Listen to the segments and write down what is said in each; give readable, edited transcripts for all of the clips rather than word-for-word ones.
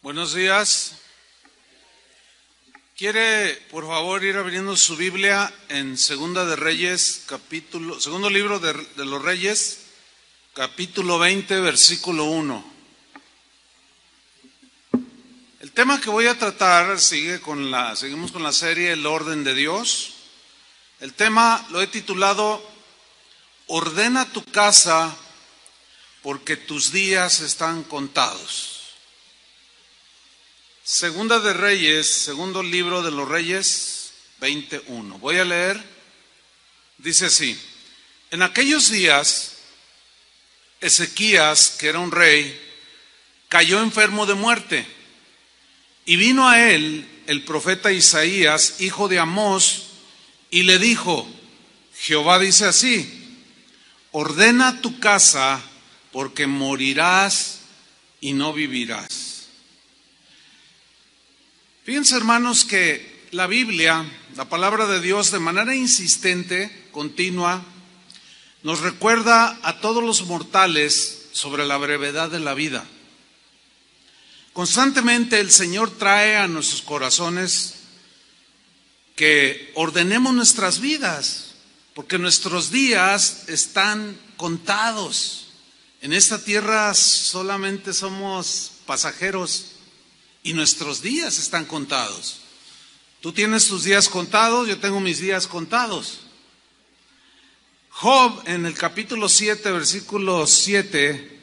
Buenos días. ¿Quiere, por favor, ir abriendo su Biblia en Segunda de Reyes, segundo libro de los Reyes, capítulo 20, versículo 1? El tema que voy a tratar seguimos con la serie El orden de Dios. El tema lo he titulado Ordena tu casa porque tus días están contados. Segunda de Reyes, segundo libro de los Reyes, 21. Voy a leer, dice así: en aquellos días, Ezequías, que era un rey, cayó enfermo de muerte, y vino a él el profeta Isaías, hijo de Amós, y le dijo: Jehová dice así, ordena tu casa, porque morirás y no vivirás. Fíjense, hermanos, que la Biblia, la palabra de Dios, de manera insistente, continua, nos recuerda a todos los mortales sobre la brevedad de la vida. Constantemente el Señor trae a nuestros corazones que ordenemos nuestras vidas, porque nuestros días están contados. En esta tierra solamente somos pasajeros y nuestros días están contados. Tú tienes tus días contados, yo tengo mis días contados. Job, en el capítulo 7, versículo 7,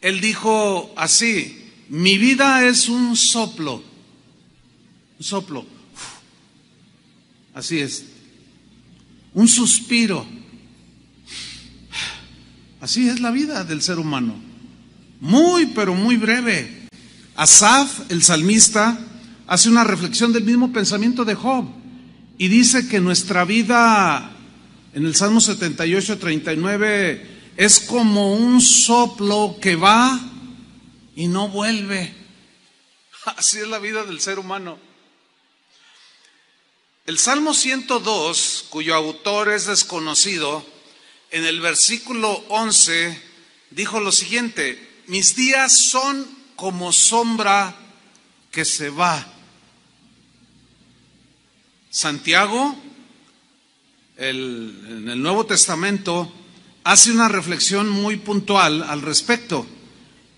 él dijo así: mi vida es un soplo. Un soplo. Así es. Un suspiro. Así es la vida del ser humano. Muy, pero muy breve. Asaf, el salmista, hace una reflexión del mismo pensamiento de Job y dice que nuestra vida, en el Salmo 78, 39, es como un soplo que va y no vuelve. Así es la vida del ser humano. El Salmo 102, cuyo autor es desconocido, en el versículo 11 dijo lo siguiente: mis días son como sombra que se va. Santiago, en el Nuevo Testamento, hace una reflexión muy puntual al respecto.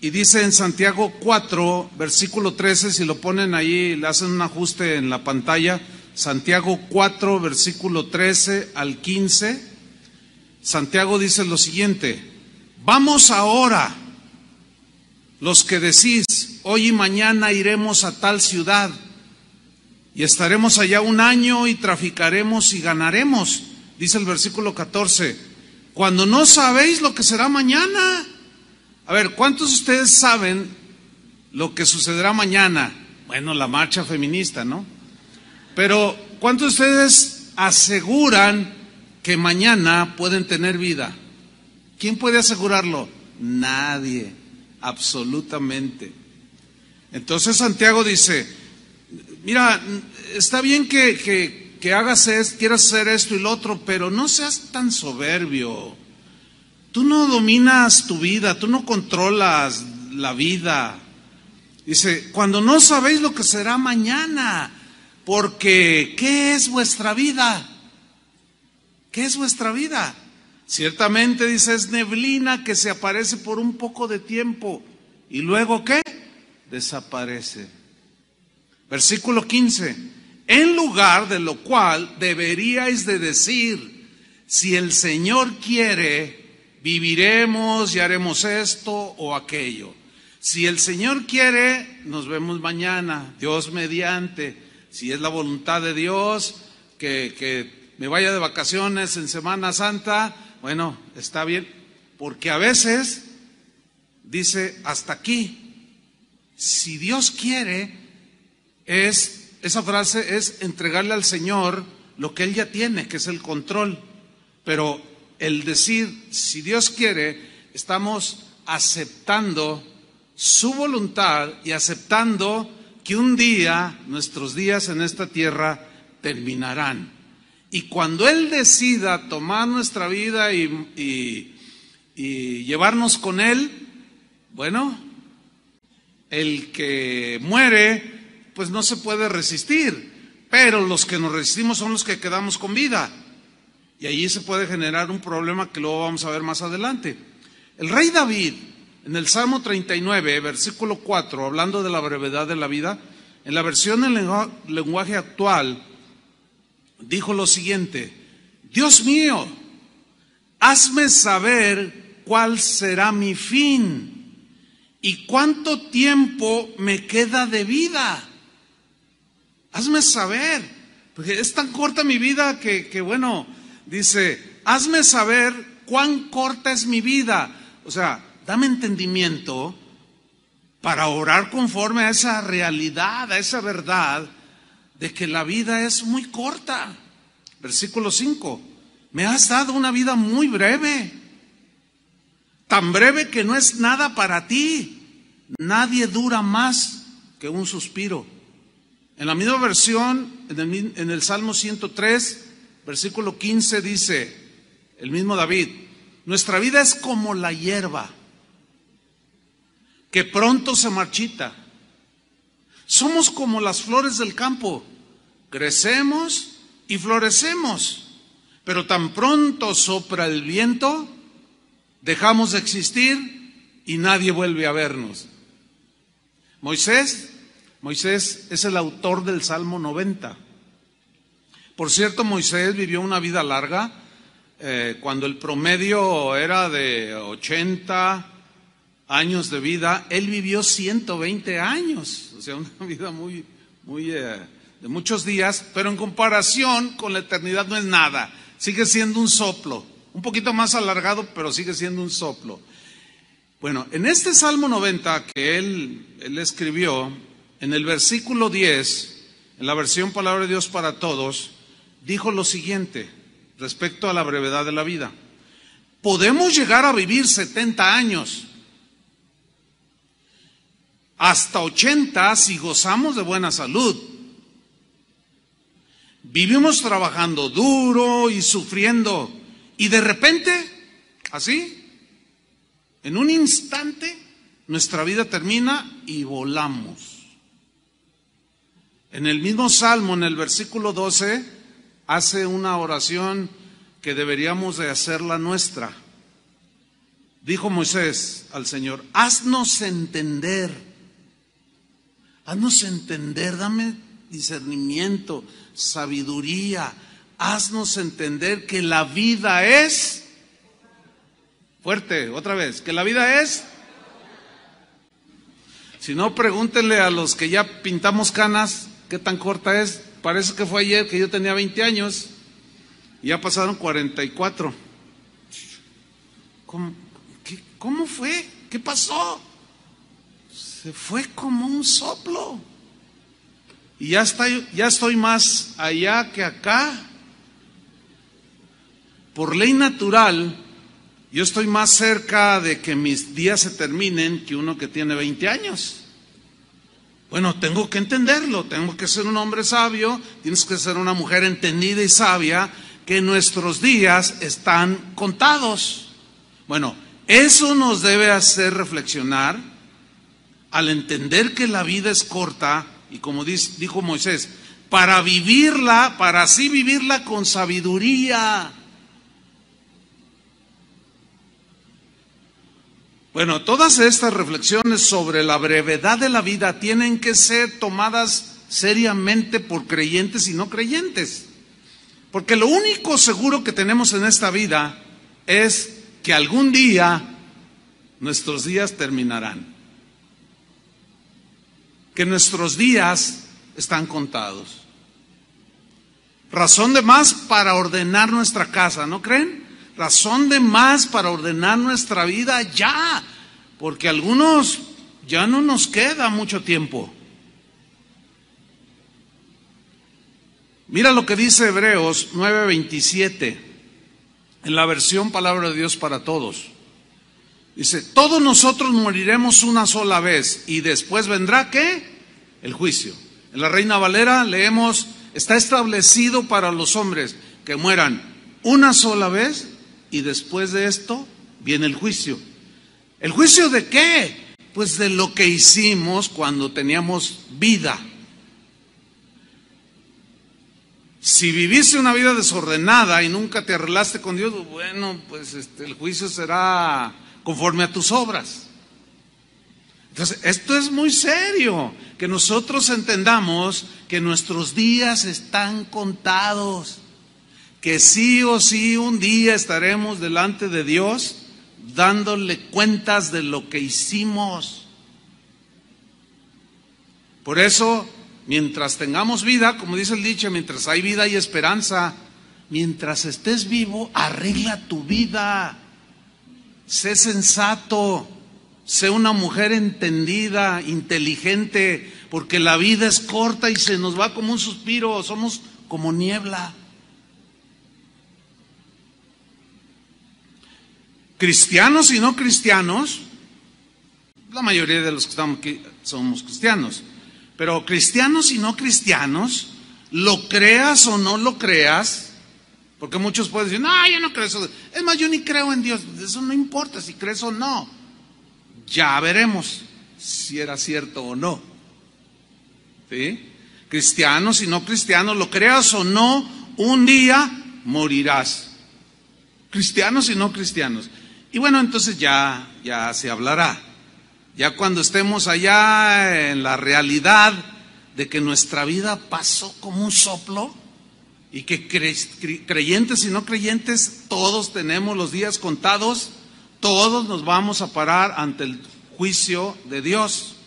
Y dice en Santiago 4, versículo 13, si lo ponen ahí, le hacen un ajuste en la pantalla, Santiago 4, versículo 13 al 15, Santiago dice lo siguiente: vamos ahora, los que decís, hoy y mañana iremos a tal ciudad, y estaremos allá un año y traficaremos y ganaremos. Dice el versículo 14, cuando no sabéis lo que será mañana. A ver, ¿cuántos de ustedes saben lo que sucederá mañana? Bueno, la marcha feminista, ¿no? Pero ¿cuántos de ustedes aseguran que mañana pueden tener vida? ¿Quién puede asegurarlo? Nadie, absolutamente. Entonces Santiago dice: mira, está bien que quieras hacer esto y lo otro, pero no seas tan soberbio. Tú no dominas tu vida, tú no controlas la vida. Dice, cuando no sabéis lo que será mañana, porque ¿qué es vuestra vida? ¿Qué es vuestra vida? Ciertamente, dice, es neblina que se aparece por un poco de tiempo y luego ¿qué? Desaparece. Versículo 15, en lugar de lo cual deberíais de decir, si el Señor quiere, viviremos y haremos esto o aquello. Si el Señor quiere, nos vemos mañana, Dios mediante. Si es la voluntad de Dios que me vaya de vacaciones en Semana Santa, bueno, está bien. Porque a veces dice hasta aquí. Si Dios quiere, esa frase es entregarle al Señor lo que Él ya tiene, que es el control. Pero el decir, si Dios quiere, estamos aceptando su voluntad y aceptando que un día, nuestros días en esta tierra terminarán. Y cuando Él decida tomar nuestra vida y llevarnos con Él, bueno, El que muere, pues no se puede resistir, pero los que nos resistimos son los que quedamos con vida. Y allí se puede generar un problema que luego vamos a ver más adelante. El rey David, en el Salmo 39, versículo 4, hablando de la brevedad de la vida, en la versión en lenguaje actual, dijo lo siguiente: Dios mío, hazme saber cuál será mi fin y cuánto tiempo me queda de vida. Hazme saber, porque es tan corta mi vida que bueno, dice, hazme saber cuán corta es mi vida. O sea, dame entendimiento para orar conforme a esa realidad, a esa verdad de que la vida es muy corta. Versículo 5, me has dado una vida muy breve, tan breve que no es nada para ti. Nadie dura más que un suspiro. En la misma versión, en el Salmo 103, versículo 15 dice, el mismo David, nuestra vida es como la hierba, que pronto se marchita. Somos como las flores del campo, crecemos y florecemos, pero tan pronto sopla el viento, dejamos de existir y nadie vuelve a vernos. Moisés es el autor del Salmo 90. Por cierto, Moisés vivió una vida larga, cuando el promedio era de 80 años de vida, él vivió 120 años, o sea, una vida muy de muchos días, pero en comparación con la eternidad no es nada, sigue siendo un soplo, un poquito más alargado, pero sigue siendo un soplo. Bueno, en este Salmo 90 que él escribió, en el versículo 10, en la versión Palabra de Dios para Todos, dijo lo siguiente respecto a la brevedad de la vida: podemos llegar a vivir 70 años, hasta 80 si gozamos de buena salud. Vivimos trabajando duro y sufriendo, y de repente, así, en un instante, nuestra vida termina y volamos. En el mismo Salmo, en el versículo 12, hace una oración que deberíamos de hacerla nuestra. Dijo Moisés al Señor, haznos entender, dame discernimiento, sabiduría, haznos entender que la vida es... Fuerte, otra vez, que la vida es... Si no, pregúntenle a los que ya pintamos canas, ¿qué tan corta es? Parece que fue ayer que yo tenía 20 años y ya pasaron 44. ¿Cómo fue? ¿Qué pasó? Se fue como un soplo. Y ya estoy más allá que acá. Por ley natural, yo estoy más cerca de que mis días se terminen que uno que tiene 20 años. Bueno, tengo que entenderlo, tengo que ser un hombre sabio, tienes que ser una mujer entendida y sabia, que nuestros días están contados. Bueno, eso nos debe hacer reflexionar al entender que la vida es corta y como dijo Moisés, para así vivirla con sabiduría. Bueno, todas estas reflexiones sobre la brevedad de la vida tienen que ser tomadas seriamente por creyentes y no creyentes. Porque lo único seguro que tenemos en esta vida es que algún día nuestros días terminarán. Que nuestros días están contados. Razón de más para ordenar nuestra casa, ¿no creen? Razón de más para ordenar nuestra vida ya, porque algunos ya no nos queda mucho tiempo. Mira lo que dice Hebreos 9:27, en la versión Palabra de Dios para Todos. Dice, todos nosotros moriremos una sola vez y después vendrá, ¿qué? El juicio. En la Reina Valera leemos, está establecido para los hombres que mueran una sola vez y después de esto viene el juicio. ¿El juicio de qué? Pues de lo que hicimos cuando teníamos vida. Si viviste una vida desordenada y nunca te arreglaste con Dios, bueno, pues el juicio será conforme a tus obras. Entonces, esto es muy serio, que nosotros entendamos que nuestros días están contados, que sí o sí un día estaremos delante de Dios dándole cuentas de lo que hicimos. Por eso, mientras tengamos vida, como dice el dicho, mientras hay vida hay esperanza. Mientras estés vivo, arregla tu vida. Sé sensato, sé una mujer entendida, inteligente, porque la vida es corta y se nos va como un suspiro, somos como niebla. Cristianos y no cristianos, la mayoría de los que estamos aquí somos cristianos, pero cristianos y no cristianos, lo creas o no lo creas, porque muchos pueden decir, no, yo no creo eso, es más, yo ni creo en Dios, eso no importa si crees o no, ya veremos si era cierto o no. ¿Sí? Cristianos y no cristianos, lo creas o no, un día morirás. Cristianos y no cristianos. Y bueno, entonces ya se hablará. Ya cuando estemos allá en la realidad de que nuestra vida pasó como un soplo y que creyentes y no creyentes, todos tenemos los días contados, todos nos vamos a parar ante el juicio de Dios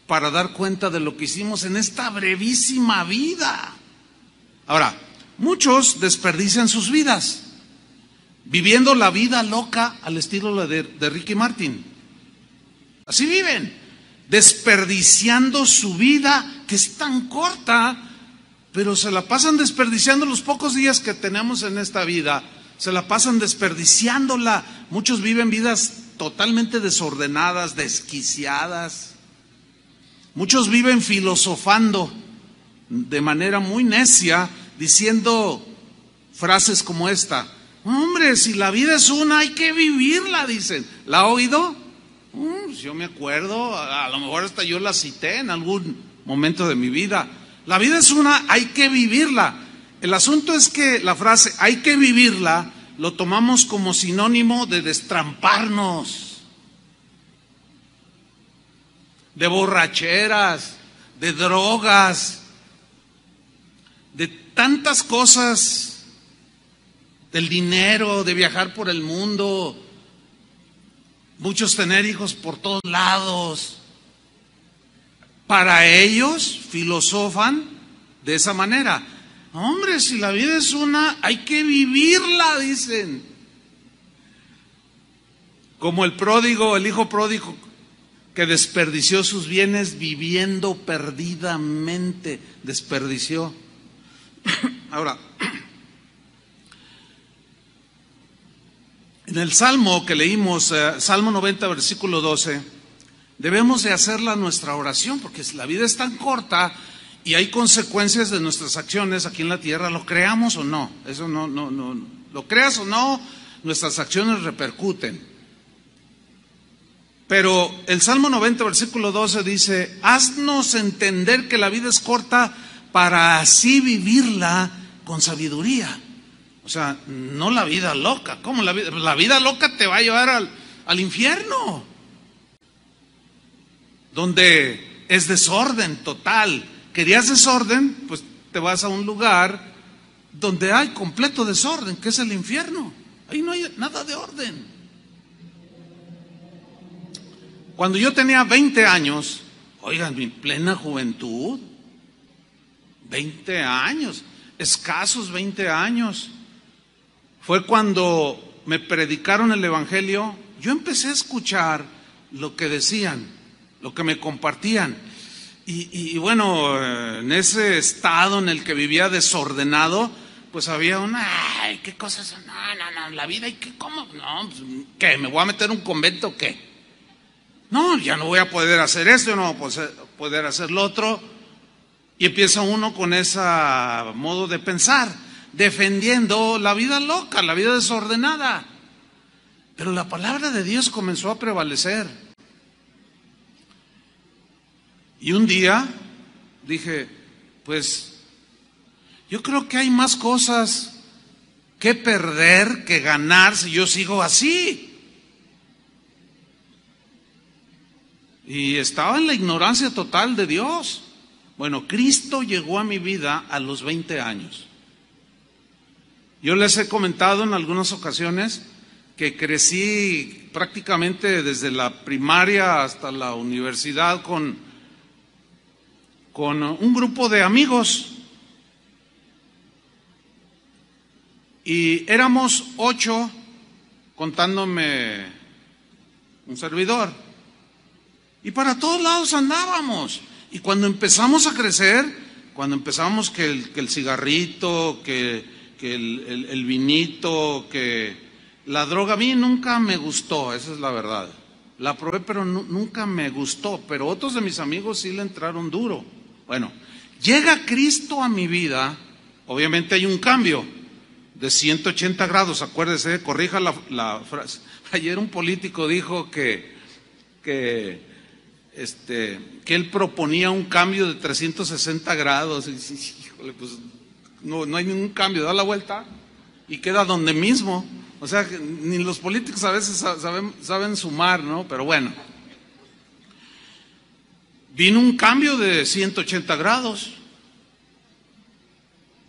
para dar cuenta de lo que hicimos en esta brevísima vida. Ahora, muchos desperdician sus vidas, viviendo la vida loca al estilo de Ricky Martin. Así viven, desperdiciando su vida, que es tan corta, pero se la pasan desperdiciando los pocos días que tenemos en esta vida, se la pasan desperdiciándola. Muchos viven vidas totalmente desordenadas, desquiciadas. Muchos viven filosofando de manera muy necia, diciendo frases como esta: hombre, si la vida es una, hay que vivirla, dicen. ¿La ha oído? Yo me acuerdo, a lo mejor hasta yo la cité en algún momento de mi vida. La vida es una, hay que vivirla. El asunto es que la frase hay que vivirla lo tomamos como sinónimo de destramparnos, de borracheras, de drogas, de tantas cosas, del dinero, de viajar por el mundo, muchos tener hijos por todos lados. Para ellos filosofan de esa manera. Hombre, si la vida es una, hay que vivirla, dicen. Como el pródigo, el hijo pródigo, que desperdició sus bienes viviendo perdidamente, desperdició. Ahora, en el Salmo que leímos, Salmo 90, versículo 12, debemos de hacerla nuestra oración, porque la vida es tan corta y hay consecuencias de nuestras acciones aquí en la tierra, lo creamos o no, eso no, lo creas o no, nuestras acciones repercuten. Pero el Salmo 90, versículo 12 dice: haznos entender que la vida es corta para así vivirla con sabiduría. O sea, no la vida loca. ¿Cómo la vida loca te va a llevar al infierno? Donde es desorden total. ¿Querías desorden? Pues te vas a un lugar donde hay completo desorden, que es el infierno. Ahí no hay nada de orden. Cuando yo tenía 20 años, oigan, mi plena juventud, 20 años, escasos 20 años, fue cuando me predicaron el evangelio. Yo empecé a escuchar lo que decían, lo que me compartían. Y bueno, en ese estado en el que vivía desordenado, pues había ay, ¿qué cosas son? No, la vida, ¿y qué? ¿Cómo? No, pues, ¿qué? ¿Me voy a meter en un convento o qué? No, ya no voy a poder hacer esto, no voy a poder hacer lo otro. Y empieza uno con ese modo de pensar, defendiendo la vida loca, la vida desordenada. Pero la palabra de Dios comenzó a prevalecer. Y un día dije, pues yo creo que hay más cosas que perder que ganar si yo sigo así. Y estaba en la ignorancia total de Dios. Bueno, Cristo llegó a mi vida a los 20 años. Yo les he comentado en algunas ocasiones que crecí prácticamente desde la primaria hasta la universidad con un grupo de amigos. Y éramos 8, contándome un servidor. Y para todos lados andábamos. Y cuando empezamos a crecer, cuando empezamos que el cigarrito, que el vinito, que la droga, a mí nunca me gustó, esa es la verdad. La probé, pero nunca me gustó. Pero otros de mis amigos sí le entraron duro. Bueno, llega Cristo a mi vida, obviamente hay un cambio de 180 grados, acuérdese, corrija la frase. Ayer un político dijo que él proponía un cambio de 360 grados. Y, híjole, pues no hay ningún cambio, da la vuelta y queda donde mismo. O sea, ni los políticos a veces saben sumar, ¿no? Pero bueno, vino un cambio de 180 grados,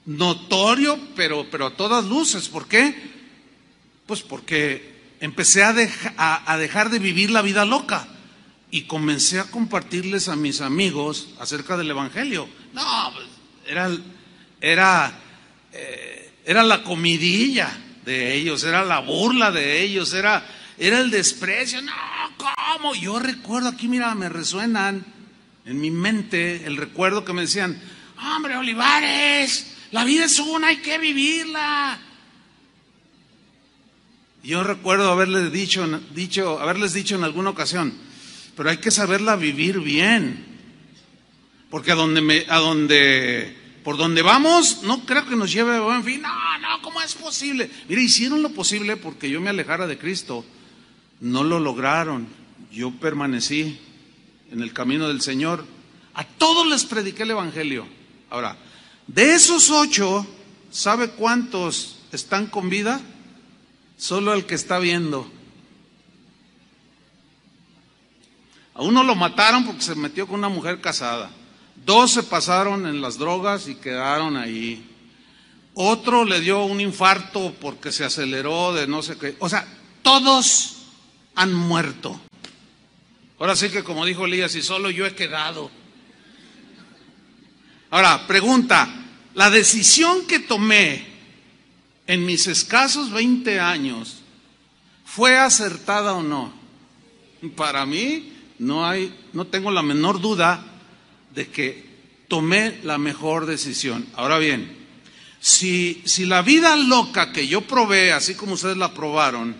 notorio, pero a todas luces. ¿Por qué? Pues porque empecé a dejar de vivir la vida loca. Y comencé a compartirles a mis amigos acerca del Evangelio. No, era la comidilla de ellos, era la burla de ellos, era el desprecio. No, ¿cómo? Yo recuerdo aquí, mira, me resuenan en mi mente el recuerdo que me decían, hombre, Olivares, la vida es una, hay que vivirla. Yo recuerdo haberles dicho en alguna ocasión, pero hay que saberla vivir bien, porque por donde vamos, no creo que nos lleve a buen fin. No, ¿cómo es posible? Mire, hicieron lo posible porque yo me alejara de Cristo, no lo lograron. Yo permanecí en el camino del Señor, a todos les prediqué el Evangelio. Ahora, de esos 8, ¿sabe cuántos están con vida? Solo el que está viendo. A uno lo mataron porque se metió con una mujer casada. 2 se pasaron en las drogas y quedaron ahí. Otro le dio un infarto porque se aceleró de no sé qué. O sea, todos han muerto. Ahora sí que como dijo Elías, y solo yo he quedado. Ahora, pregunta, ¿la decisión que tomé en mis escasos 20 años fue acertada o no? Para mí no tengo la menor duda de que tomé la mejor decisión. Ahora bien, si la vida loca que yo probé, así como ustedes la probaron,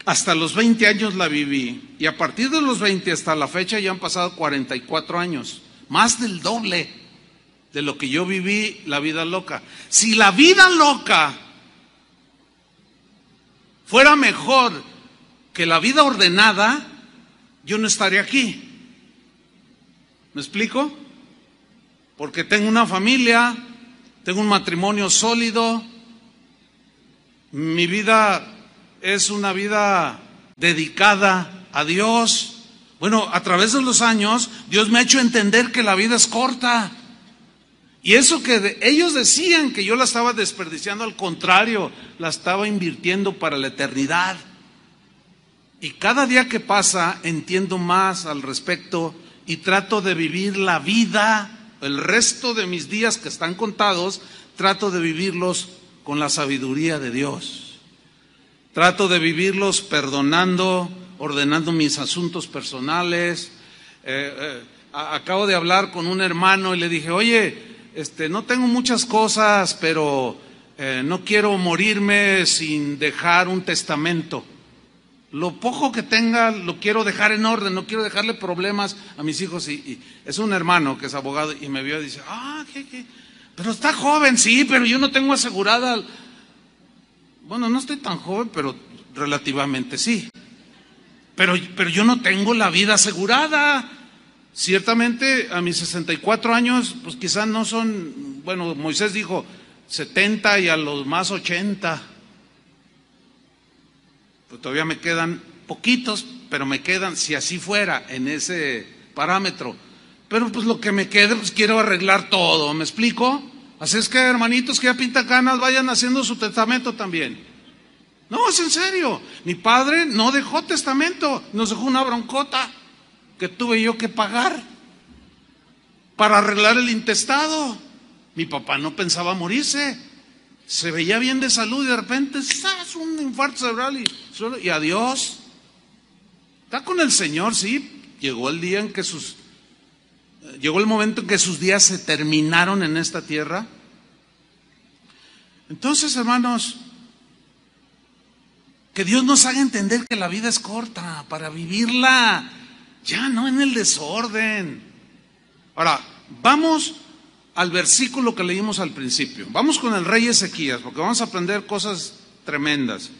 hasta los 20 años la viví, y a partir de los 20 hasta la fecha ya han pasado 44 años, más del doble de lo que yo viví la vida loca. Si la vida loca fuera mejor que la vida ordenada, yo no estaría aquí. ¿Me explico? Porque tengo una familia, tengo un matrimonio sólido, mi vida es una vida dedicada a Dios. Bueno, a través de los años, Dios me ha hecho entender que la vida es corta. Y eso que ellos decían que yo la estaba desperdiciando, al contrario, la estaba invirtiendo para la eternidad. Y cada día que pasa entiendo más al respecto y trato de vivir la vida, el resto de mis días que están contados, trato de vivirlos con la sabiduría de Dios. Trato de vivirlos perdonando, ordenando mis asuntos personales. Acabo de hablar con un hermano y le dije, oye, no tengo muchas cosas, pero no quiero morirme sin dejar un testamento. Lo poco que tenga lo quiero dejar en orden, no quiero dejarle problemas a mis hijos. Y es un hermano que es abogado y me vio y dice, ¿qué? Pero está joven, sí, pero yo no tengo asegurada. Bueno, no estoy tan joven, pero relativamente sí. Pero yo no tengo la vida asegurada. Ciertamente a mis 64 años, pues quizás no son, bueno, Moisés dijo 70 y a los más 80. Pues todavía me quedan poquitos, pero me quedan, si así fuera, en ese parámetro. Pero pues lo que me quede, pues quiero arreglar todo, ¿me explico? Así es que, hermanitos que ya pintan canas, vayan haciendo su testamento también. No, es en serio. Mi padre no dejó testamento, nos dejó una broncota que tuve yo que pagar para arreglar el intestado. Mi papá no pensaba morirse, se veía bien de salud y de repente, ¡zas!, un infarto cerebral y adiós. Está con el Señor, sí. Llegó el momento en que sus días se terminaron en esta tierra. Entonces, hermanos, que Dios nos haga entender que la vida es corta para vivirla, ya no en el desorden. Ahora, vamos al versículo que leímos al principio. Vamos con el rey Ezequías, porque vamos a aprender cosas tremendas.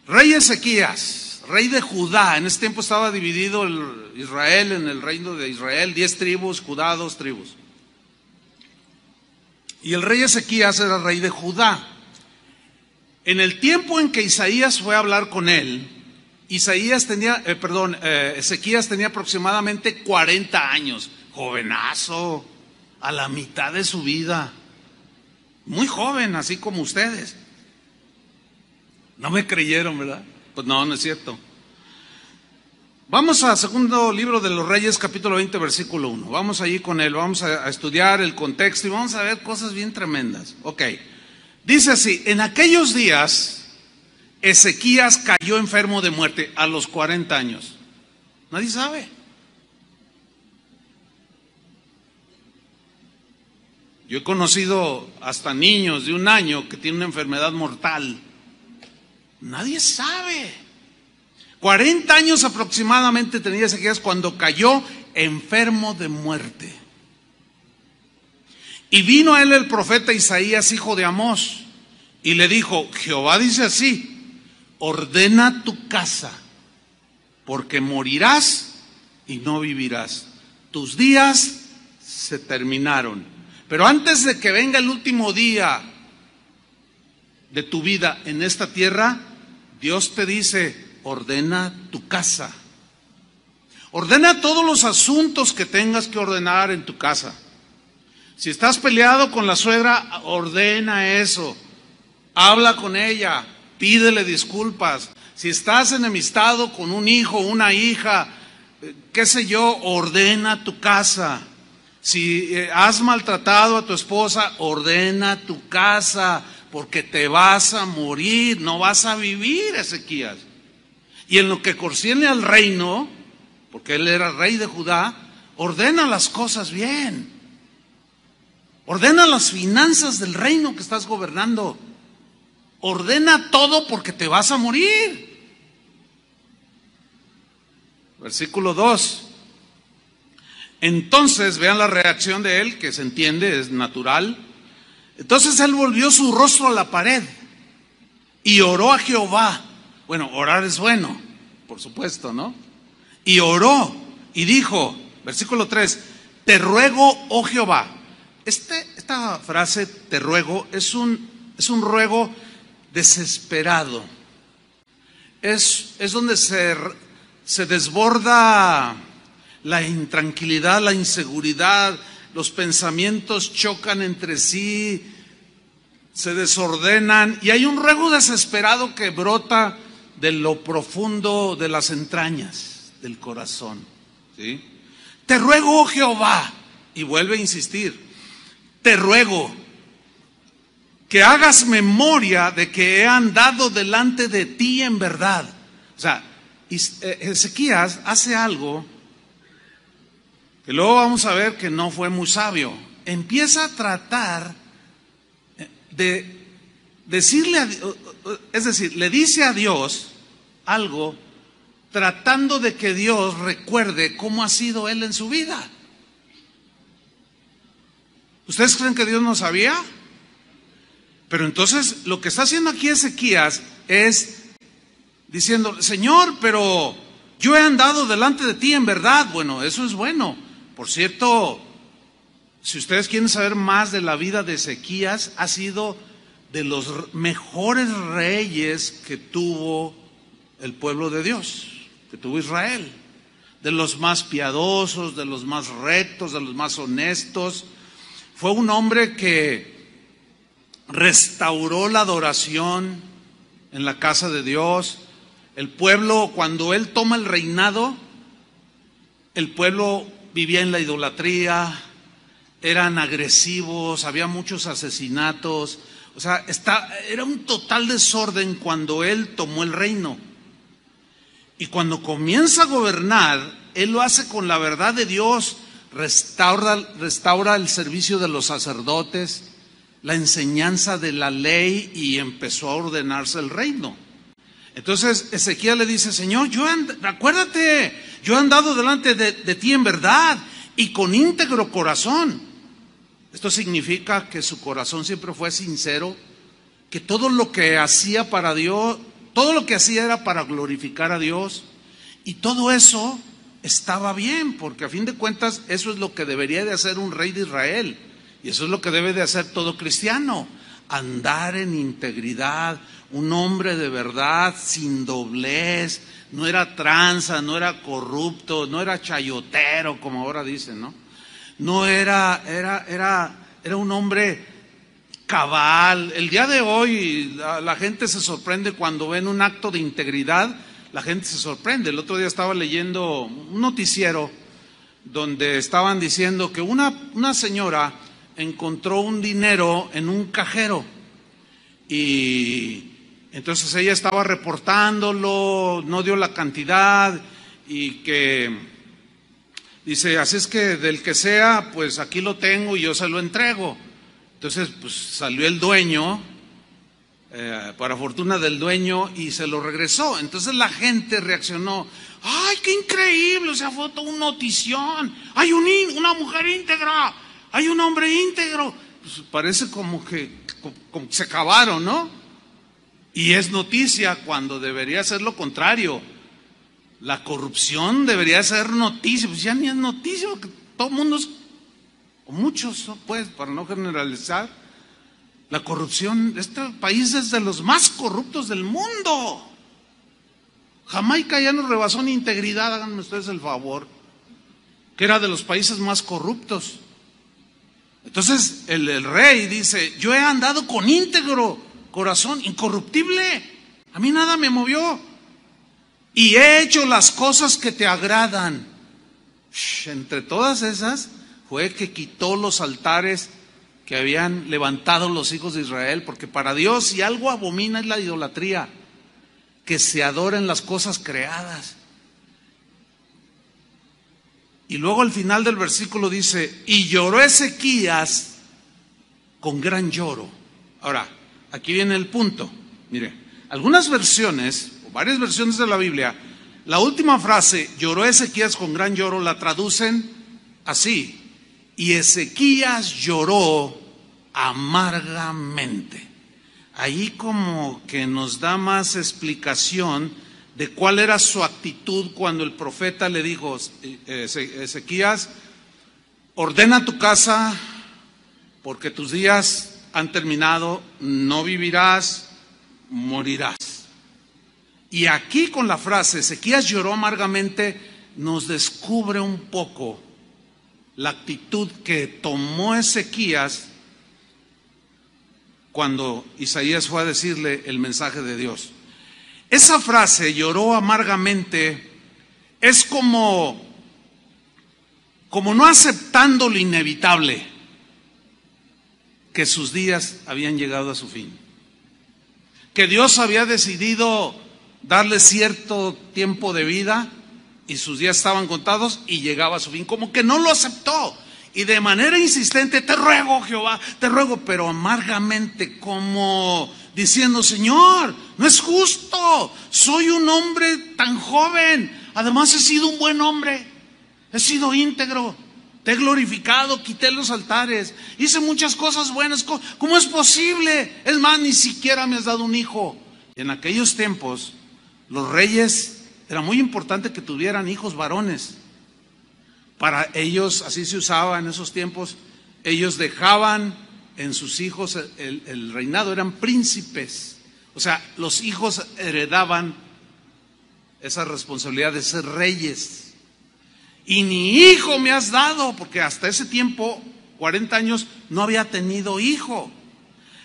Rey Ezequías, rey de Judá. En ese tiempo estaba dividido Israel en el reino de Israel, 10 tribus, Judá 2 tribus. Y el rey Ezequías era rey de Judá. En el tiempo en que Isaías fue a hablar con él, Ezequías tenía aproximadamente 40 años, jovenazo, a la mitad de su vida, muy joven, así como ustedes. No me creyeron, ¿verdad? Pues no, no es cierto. Vamos a segundo libro de los Reyes, capítulo 20, versículo 1. Vamos allí con él, vamos a estudiar el contexto y vamos a ver cosas bien tremendas. Ok, dice así: en aquellos días Ezequías cayó enfermo de muerte a los 40 años. Nadie sabe. Yo he conocido hasta niños de 1 año que tienen una enfermedad mortal. Nadie sabe. 40 años aproximadamente tenía Ezequías cuando cayó enfermo de muerte. Y vino a él el profeta Isaías, hijo de Amós, y le dijo: Jehová dice así: ordena tu casa, porque morirás y no vivirás. Tus días se terminaron. Pero antes de que venga el último día de tu vida en esta tierra, Dios te dice: ordena tu casa. Ordena todos los asuntos que tengas que ordenar en tu casa. Si estás peleado con la suegra, ordena eso. Habla con ella, pídele disculpas. Si estás enemistado con un hijo, una hija, qué sé yo, ordena tu casa. Si has maltratado a tu esposa, ordena tu casa, porque te vas a morir, no vas a vivir, Ezequías. Y en lo que concierne al reino, porque él era rey de Judá, ordena las cosas bien. Ordena las finanzas del reino que estás gobernando. Ordena todo porque te vas a morir. Versículo 2. Entonces, vean la reacción de él, que se entiende, es natural. Entonces él volvió su rostro a la pared y oró a Jehová. Bueno, orar es bueno, por supuesto, ¿no? Y oró y dijo, versículo 3, te ruego, oh Jehová. Esta frase, te ruego, es un ruego desesperado. Es donde se desborda la intranquilidad, la inseguridad, los pensamientos chocan entre sí, se desordenan y hay un ruego desesperado que brota de lo profundo de las entrañas del corazón, ¿sí? Te ruego, oh Jehová, y vuelve a insistir, te ruego que hagas memoria de que he andado delante de ti en verdad. O sea, Ezequías hace algo que luego vamos a ver que no fue muy sabio. Empieza a tratar de decirle, es decir, le dice a Dios algo tratando de que Dios recuerde cómo ha sido él en su vida. ¿Ustedes creen que Dios no sabía? Pero entonces lo que está haciendo aquí Ezequías es diciendo, Señor, pero yo he andado delante de ti en verdad. Bueno, eso es bueno. Por cierto, si ustedes quieren saber más de la vida de Ezequías, ha sido de los mejores reyes que tuvo el pueblo de Dios, que tuvo Israel. De los más piadosos, de los más rectos, de los más honestos. Fue un hombre que restauró la adoración en la casa de Dios. El pueblo, cuando él toma el reinado, el pueblo vivía en la idolatría, eran agresivos, había muchos asesinatos. O sea, era un total desorden cuando él tomó el reino. Y cuando comienza a gobernar, él lo hace con la verdad de Dios, restaura el servicio de los sacerdotes, la enseñanza de la ley, y empezó a ordenarse el reino. Entonces Ezequiel le dice: Señor, acuérdate, yo he andado delante de ti en verdad y con íntegro corazón. Esto significa que su corazón siempre fue sincero, que todo lo que hacía para Dios, todo lo que hacía era para glorificar a Dios, y todo eso estaba bien, porque a fin de cuentas eso es lo que debería de hacer un rey de Israel, y eso es lo que debe de hacer todo cristiano: andar en integridad, un hombre de verdad, sin doblez. No era tranza, no era corrupto, no era chayotero, como ahora dicen, ¿no? No era un hombre cabal. El día de hoy la gente se sorprende cuando ven un acto de integridad. La gente se sorprende. El otro día estaba leyendo un noticiero donde estaban diciendo que una señora encontró un dinero en un cajero, y entonces ella estaba reportándolo, no dio la cantidad, y que dice: así es que del que sea, pues aquí lo tengo y yo se lo entrego. Entonces pues salió el dueño, para fortuna del dueño, y se lo regresó. Entonces la gente reaccionó: ¡ay, qué increíble! O sea, fue toda una notición. Hay una mujer íntegra, hay un hombre íntegro. Pues parece como que se acabaron, ¿no? Y es noticia cuando debería ser lo contrario. La corrupción debería ser noticia. Pues ya ni es noticia, porque todo el mundo o muchos, ¿no? Pues, para no generalizar, la corrupción, este país es de los más corruptos del mundo. Jamaica ya nos rebasó en integridad, háganme ustedes el favor, que era de los países más corruptos. Entonces el rey dice: yo he andado con íntegro corazón, incorruptible, a mí nada me movió, y he hecho las cosas que te agradan. Entre todas esas fue que quitó los altares que habían levantado los hijos de Israel, porque para Dios, si algo abomina, es la idolatría, que se adoren las cosas creadas. Y luego al final del versículo dice: y lloró Ezequías con gran lloro. Ahora, aquí viene el punto. Mire, algunas versiones, o varias versiones de la Biblia, la última frase, lloró Ezequías con gran lloro, la traducen así: y Ezequías lloró amargamente. Ahí como que nos da más explicación de cuál era su actitud cuando el profeta le dijo: Ezequías, ordena tu casa, porque tus días han terminado, no vivirás, morirás. Y aquí con la frase Ezequías lloró amargamente nos descubre un poco la actitud que tomó Ezequías cuando Isaías fue a decirle el mensaje de Dios. Esa frase, lloró amargamente, es como no aceptando lo inevitable, que sus días habían llegado a su fin, que Dios había decidido darle cierto tiempo de vida y sus días estaban contados y llegaba a su fin, como que no lo aceptó. Y de manera insistente: te ruego, Jehová, te ruego, pero amargamente, como diciendo: Señor, no es justo, soy un hombre tan joven, además he sido un buen hombre, he sido íntegro, te he glorificado, quité los altares, hice muchas cosas buenas, ¿cómo es posible? Es más, ni siquiera me has dado un hijo. En aquellos tiempos, los reyes era muy importante que tuvieran hijos varones. Para ellos, así se usaba en esos tiempos, ellos dejaban en sus hijos el reinado, eran príncipes. O sea, los hijos heredaban esa responsabilidad de ser reyes. Y ni hijo me has dado, porque hasta ese tiempo, 40 años, no había tenido hijo.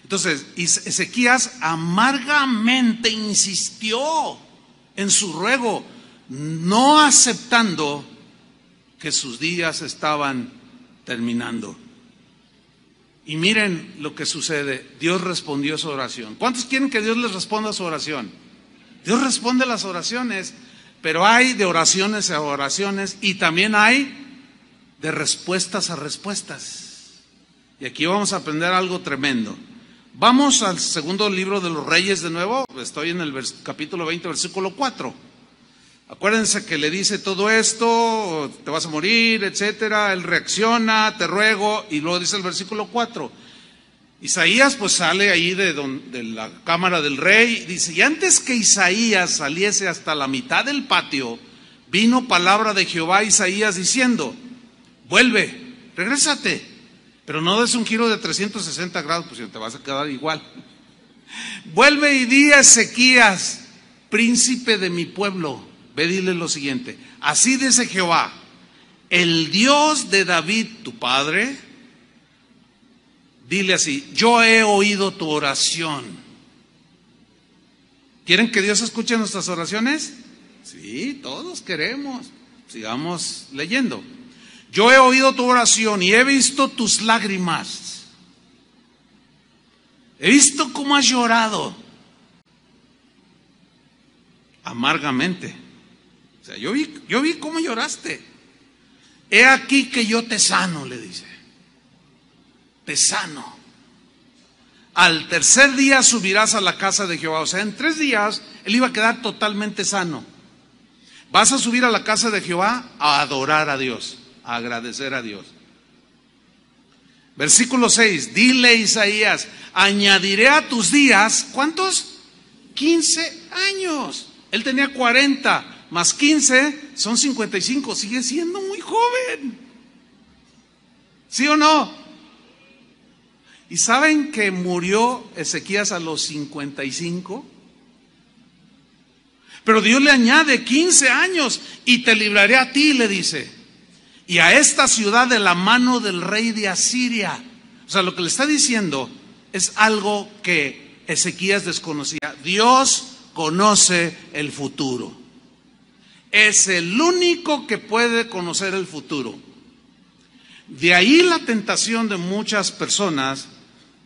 Entonces, Ezequías amargamente insistió en su ruego, no aceptando que sus días estaban terminando. Y miren lo que sucede, Dios respondió a su oración. ¿Cuántos quieren que Dios les responda a su oración? Dios responde a las oraciones, pero hay de oraciones a oraciones y también hay de respuestas a respuestas. Y aquí vamos a aprender algo tremendo. Vamos al segundo libro de los Reyes de nuevo, estoy en el capítulo 20, versículo 4. Acuérdense que le dice todo esto, te vas a morir, etcétera. Él reacciona, te ruego, y luego dice el versículo 4. Isaías pues sale ahí de la cámara del rey, dice, y antes que Isaías saliese hasta la mitad del patio, vino palabra de Jehová a Isaías diciendo, vuelve, regrésate, pero no des un giro de 360 grados, pues te vas a quedar igual. Vuelve y di a Ezequías, príncipe de mi pueblo, ve, dile lo siguiente, así dice Jehová, el Dios de David, tu padre, dile así, yo he oído tu oración. ¿Quieren que Dios escuche nuestras oraciones? Sí, todos queremos. Sigamos leyendo. Yo he oído tu oración y he visto tus lágrimas. He visto cómo has llorado amargamente. O sea, yo vi cómo lloraste. He aquí que yo te sano, le dice. Te sano. Al tercer día subirás a la casa de Jehová. O sea, en 3 días él iba a quedar totalmente sano. Vas a subir a la casa de Jehová a adorar a Dios, a agradecer a Dios. Versículo 6, dile Isaías, añadiré a tus días, ¿cuántos? 15 años. Él tenía 40, más 15 son 55, sigue siendo muy joven. ¿Sí o no? ¿Y saben que murió Ezequías a los 55? Pero Dios le añade 15 años y te libraré a ti, le dice, y a esta ciudad de la mano del rey de Asiria. O sea, lo que le está diciendo es algo que Ezequías desconocía. Dios conoce el futuro. Es el único que puede conocer el futuro. De ahí la tentación de muchas personas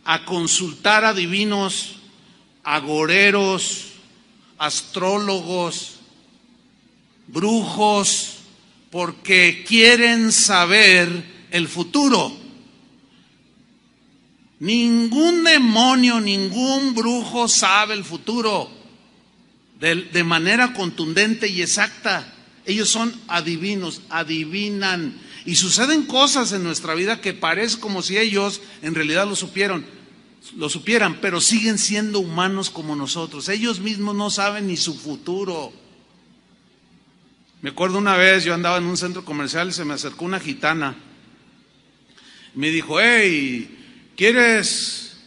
a consultar a divinos, agoreros, astrólogos, brujos, porque quieren saber el futuro. Ningún demonio, ningún brujo sabe el futuro de manera contundente y exacta. Ellos son adivinos, adivinan. Y suceden cosas en nuestra vida que parece como si ellos en realidad lo supieran, pero siguen siendo humanos como nosotros. Ellos mismos no saben ni su futuro. Me acuerdo una vez, yo andaba en un centro comercial y se me acercó una gitana. Me dijo, hey, ¿quieres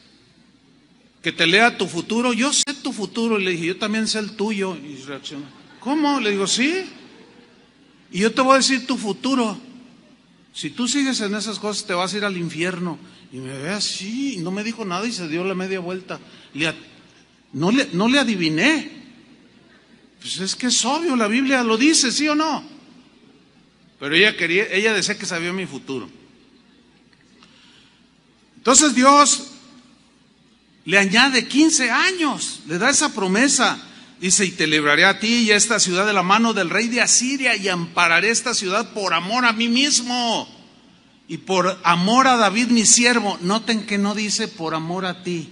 que te lea tu futuro? Yo sé tu futuro. Y le dije, yo también sé el tuyo. Y reaccionó, ¿cómo? Le digo, sí. Y yo te voy a decir tu futuro. Si tú sigues en esas cosas te vas a ir al infierno. Y me ve así, y no me dijo nada y se dio la media vuelta. No le adiviné. Pues es que es obvio, la Biblia lo dice, ¿sí o no? Pero ella decía que sabía mi futuro. Entonces Dios le añade 15 años, le da esa promesa. Dice, y te libraré a ti y a esta ciudad de la mano del rey de Asiria y ampararé esta ciudad por amor a mí mismo y por amor a David mi siervo. Noten que no dice por amor a ti.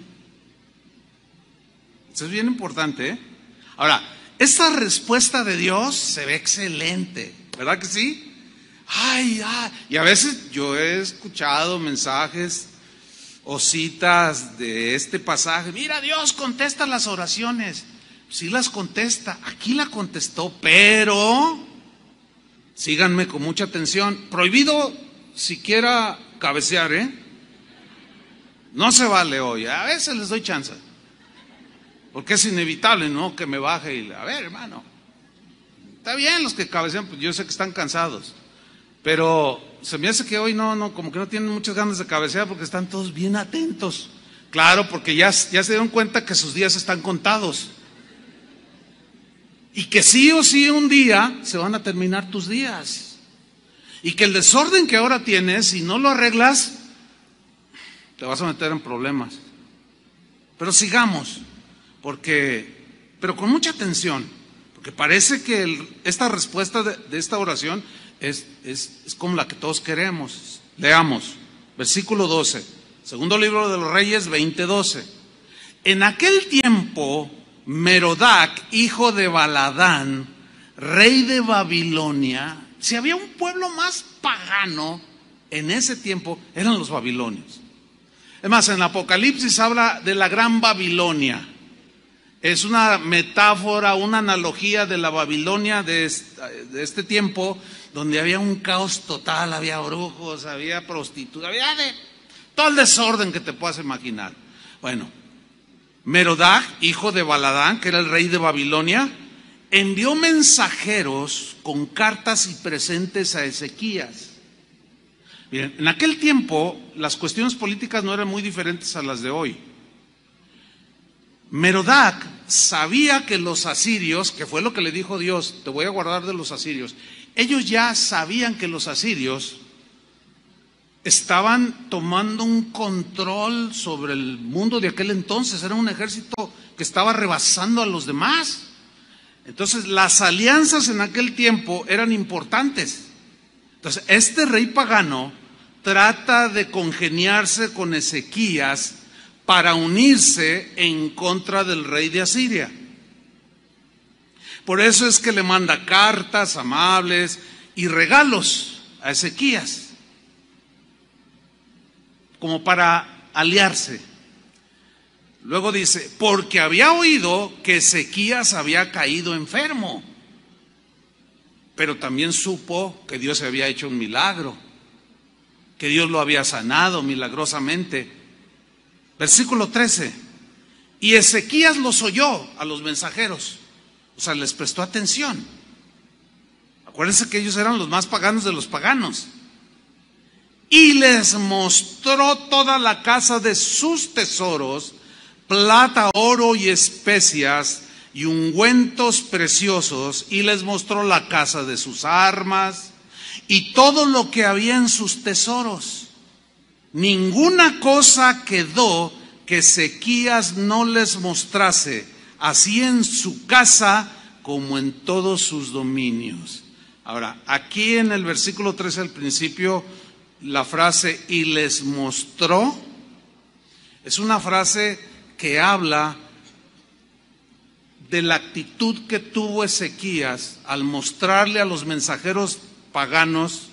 Eso es bien importante, ¿eh? Ahora, esta respuesta de Dios se ve excelente, ¿verdad que sí? Y a veces yo he escuchado mensajes o citas de este pasaje. Mira, Dios contesta las oraciones. Sí las contesta, aquí la contestó, pero síganme con mucha atención. Prohibido siquiera cabecear, no se vale hoy, a veces les doy chance, porque es inevitable, ¿no? Que me baje y, a ver, hermano, está bien los que cabecean, pues yo sé que están cansados, pero se me hace que hoy no, como que no tienen muchas ganas de cabecear porque están todos bien atentos. Claro, porque ya se dieron cuenta que sus días están contados. Y que sí o sí un día se van a terminar tus días. Y que el desorden que ahora tienes, si no lo arreglas, te vas a meter en problemas. Pero sigamos, pero con mucha atención, porque parece que esta respuesta de esta oración es como la que todos queremos. Leamos, versículo 12, segundo libro de los Reyes 20:12. En aquel tiempo, Merodac, hijo de Baladán, rey de Babilonia, si había un pueblo más pagano en ese tiempo, eran los babilonios. Es más, en Apocalipsis habla de la gran Babilonia. Es una metáfora, una analogía de la Babilonia de este tiempo, donde había un caos total, había brujos, había prostitutas, había todo el desorden que te puedas imaginar. Bueno, Merodac, hijo de Baladán, que era el rey de Babilonia, envió mensajeros con cartas y presentes a Ezequías. Miren, en aquel tiempo las cuestiones políticas no eran muy diferentes a las de hoy. Merodac sabía que los asirios, que fue lo que le dijo Dios, te voy a guardar de los asirios, ellos ya sabían que los asirios estaban tomando un control sobre el mundo de aquel entonces. Era un ejército que estaba rebasando a los demás. Entonces las alianzas en aquel tiempo eran importantes. Entonces este rey pagano trata de congeniarse con Ezequías para unirse en contra del rey de Asiria. Por eso es que le manda cartas amables y regalos a Ezequías, como para aliarse. Luego dice, porque había oído que Ezequías había caído enfermo, pero también supo que Dios había hecho un milagro, que Dios lo había sanado milagrosamente. Versículo 13, y Ezequías los oyó a los mensajeros, o sea, les prestó atención. Acuérdense que ellos eran los más paganos de los paganos. Y les mostró toda la casa de sus tesoros, plata, oro y especias y ungüentos preciosos, y les mostró la casa de sus armas y todo lo que había en sus tesoros. Ninguna cosa quedó que Ezequías no les mostrase, así en su casa como en todos sus dominios. Ahora, aquí en el versículo 13 al principio, la frase y les mostró es una frase que habla de la actitud que tuvo Ezequías al mostrarle a los mensajeros paganos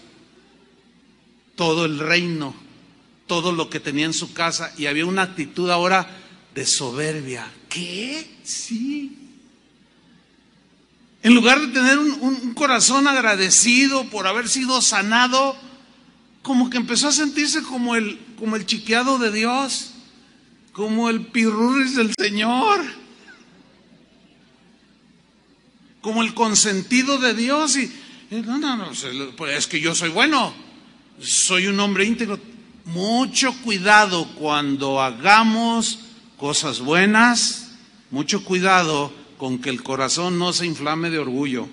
todo el reino, todo lo que tenía en su casa, y había una actitud ahora de soberbia. ¿Qué? Sí. En lugar de tener un corazón agradecido por haber sido sanado, como que empezó a sentirse como el chiqueado de Dios, como el pirurris del Señor, como el consentido de Dios. Y no, pues es que yo soy bueno, soy un hombre íntegro. Mucho cuidado cuando hagamos cosas buenas, mucho cuidado con que el corazón no se inflame de orgullo.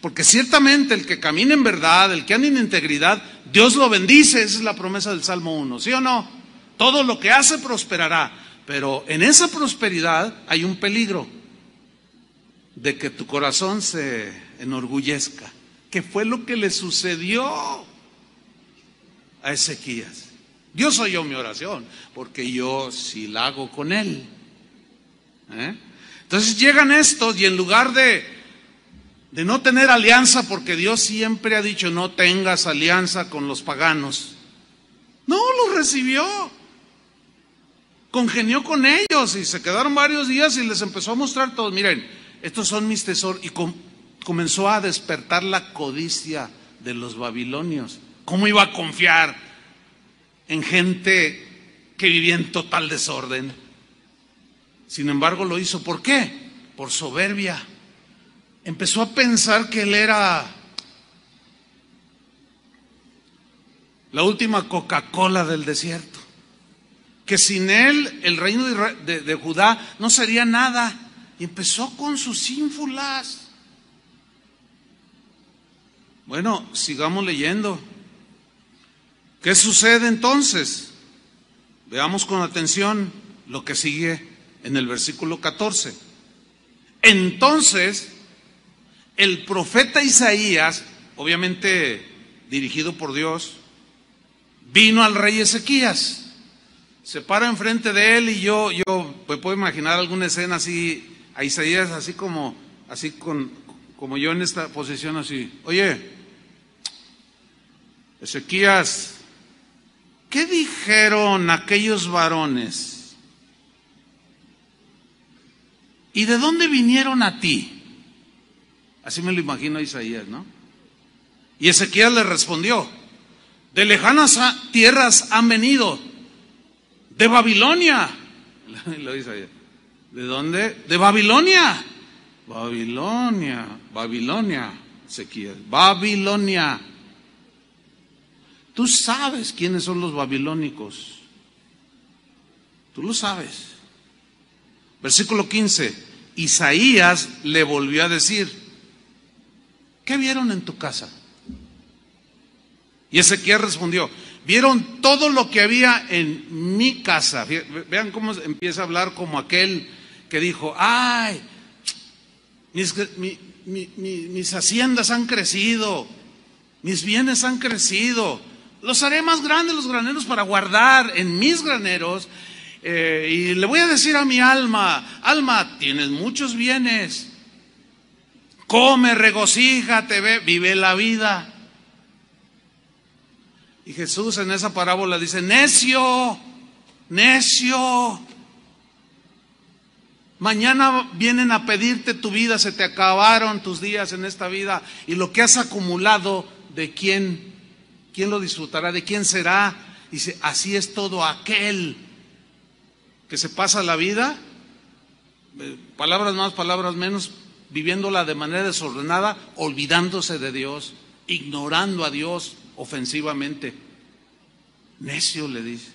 Porque ciertamente el que camina en verdad, el que anda en integridad, Dios lo bendice. Esa es la promesa del Salmo 1, ¿sí o no? Todo lo que hace prosperará. Pero en esa prosperidad hay un peligro de que tu corazón se enorgullezca, que fue lo que le sucedió a Ezequías. Dios oyó mi oración, porque yo sí la hago con él. Entonces llegan estos y en lugar de no tener alianza, porque Dios siempre ha dicho no tengas alianza con los paganos, no, los recibió. congenió con ellos y se quedaron varios días y les empezó a mostrar todo. Miren, estos son mis tesoros. Y comenzó a despertar la codicia de los babilonios. ¿Cómo iba a confiar en gente que vivía en total desorden? Sin embargo lo hizo. ¿Por qué? Por soberbia. Empezó a pensar que él era la última Coca-Cola del desierto, que sin él el reino de Judá no sería nada. Y empezó con sus ínfulas. Bueno, sigamos leyendo. ¿Qué sucede entonces? Veamos con atención lo que sigue en el versículo 14. Entonces, el profeta Isaías, obviamente dirigido por Dios, vino al rey Ezequías. Se para enfrente de él y yo me puedo imaginar alguna escena así, a Isaías así como yo en esta posición así. Oye, Ezequías, ¿qué dijeron aquellos varones? ¿Y de dónde vinieron a ti? Así me lo imagino a Isaías, ¿no? Y Ezequías le respondió: de lejanas tierras han venido, de Babilonia. Lo dice Isaías. ¿De dónde? De Babilonia. Babilonia, Ezequías. Babilonia. Tú sabes quiénes son los babilónicos. Tú lo sabes. Versículo 15. Isaías le volvió a decir: ¿qué vieron en tu casa? Y Ezequiel respondió: vieron todo lo que había en mi casa. Vean cómo empieza a hablar como aquel que dijo: ay, mis haciendas han crecido, mis bienes han crecido, los haré más grandes los graneros para guardar en mis graneros. Y le voy a decir a mi alma: alma, tienes muchos bienes, come, regocíjate, vive la vida. Y Jesús en esa parábola dice: necio, necio, mañana vienen a pedirte tu vida, se te acabaron tus días en esta vida, y lo que has acumulado, ¿de quién lo disfrutará? ¿De quién será? Dice: así es todo aquel que se pasa la vida, palabras más, palabras menos, viviéndola de manera desordenada, olvidándose de Dios, ignorando a Dios ofensivamente. Necio, le dice.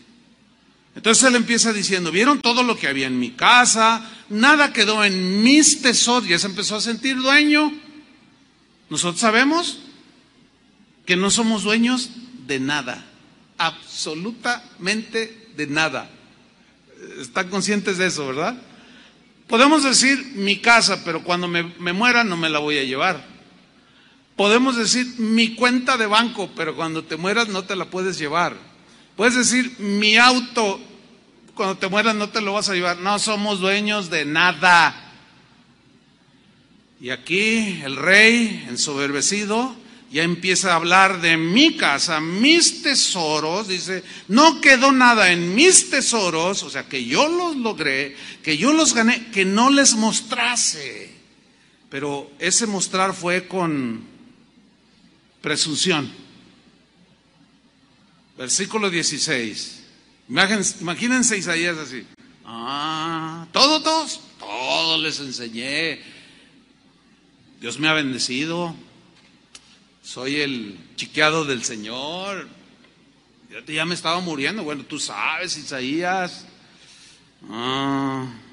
Entonces él empieza diciendo: vieron todo lo que había en mi casa, nada quedó en mis tesoros. Ya se empezó a sentir dueño. Nosotros sabemos que no somos dueños de nada, absolutamente de nada. Están conscientes de eso, ¿verdad? Podemos decir mi casa, pero cuando me muera no me la voy a llevar. Podemos decir mi cuenta de banco, pero cuando te mueras no te la puedes llevar. Puedes decir mi auto, cuando te mueras no te lo vas a llevar. No somos dueños de nada. Y aquí el rey, ensoberbecido, ya empieza a hablar de mi casa, mis tesoros. Dice: no quedó nada en mis tesoros, o sea, que yo los logré, que yo los gané, que no les mostrase. Pero ese mostrar fue con presunción. Versículo 16. Imagínense Isaías así: todo les enseñé. Dios me ha bendecido. Soy el chiqueado del Señor. Ya me estaba muriendo. Bueno, tú sabes, Isaías.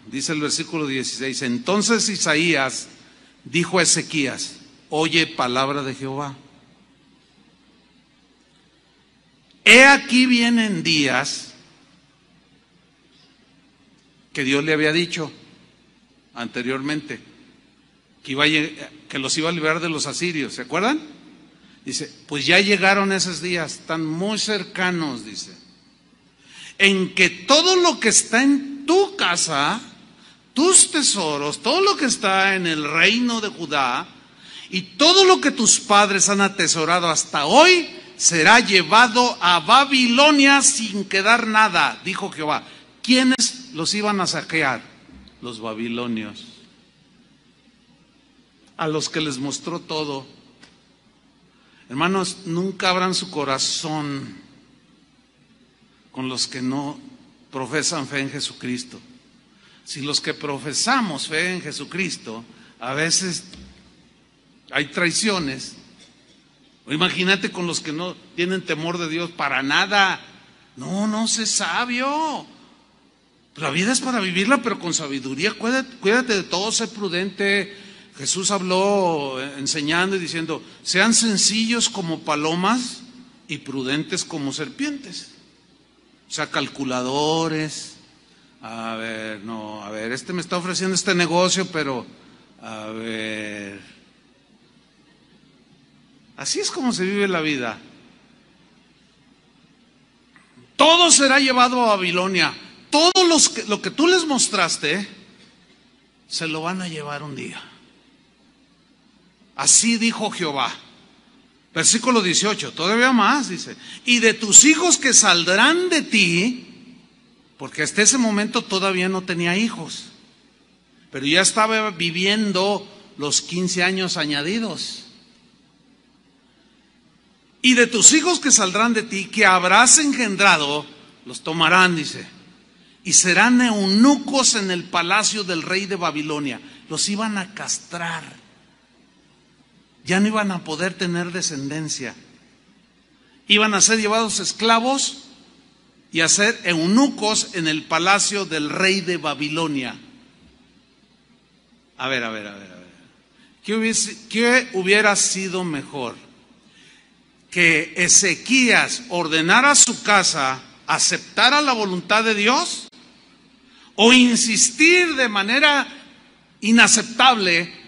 Dice el versículo 16. Entonces Isaías dijo a Ezequías: oye palabra de Jehová. He aquí vienen días que Dios le había dicho anteriormente que los iba a liberar de los asirios. ¿Se acuerdan? Dice: pues ya llegaron esos días, están muy cercanos, dice, en que todo lo que está en tu casa, tus tesoros, todo lo que está en el reino de Judá y todo lo que tus padres han atesorado hasta hoy será llevado a Babilonia sin quedar nada, dijo Jehová. ¿Quiénes los iban a saquear? Los babilonios, a los que les mostró todo. Hermanos, nunca abran su corazón con los que no profesan fe en Jesucristo. Si los que profesamos fe en Jesucristo, a veces hay traiciones, imagínate con los que no tienen temor de Dios para nada. No sé sabio. La vida es para vivirla, pero con sabiduría. Cuídate de todo, sé prudente. Jesús habló enseñando y diciendo: sean sencillos como palomas y prudentes como serpientes. O sea, calculadores. A ver, este me está ofreciendo este negocio, pero a ver, así es como se vive la vida. Todo será llevado a Babilonia. Todo lo que tú les mostraste, se lo van a llevar un día. Así dijo Jehová. Versículo 18, todavía más, dice: y de tus hijos que saldrán de ti, porque hasta ese momento todavía no tenía hijos, pero ya estaba viviendo los 15 años añadidos. Y de tus hijos que saldrán de ti, que habrás engendrado, los tomarán, dice, y serán eunucos en el palacio del rey de Babilonia. Los iban a castrar. Ya no iban a poder tener descendencia. Iban a ser llevados esclavos y a ser eunucos en el palacio del rey de Babilonia. A ver. ¿Qué hubiera sido mejor? ¿Que Ezequías ordenara a su casa, aceptara la voluntad de Dios, o insistir de manera inaceptable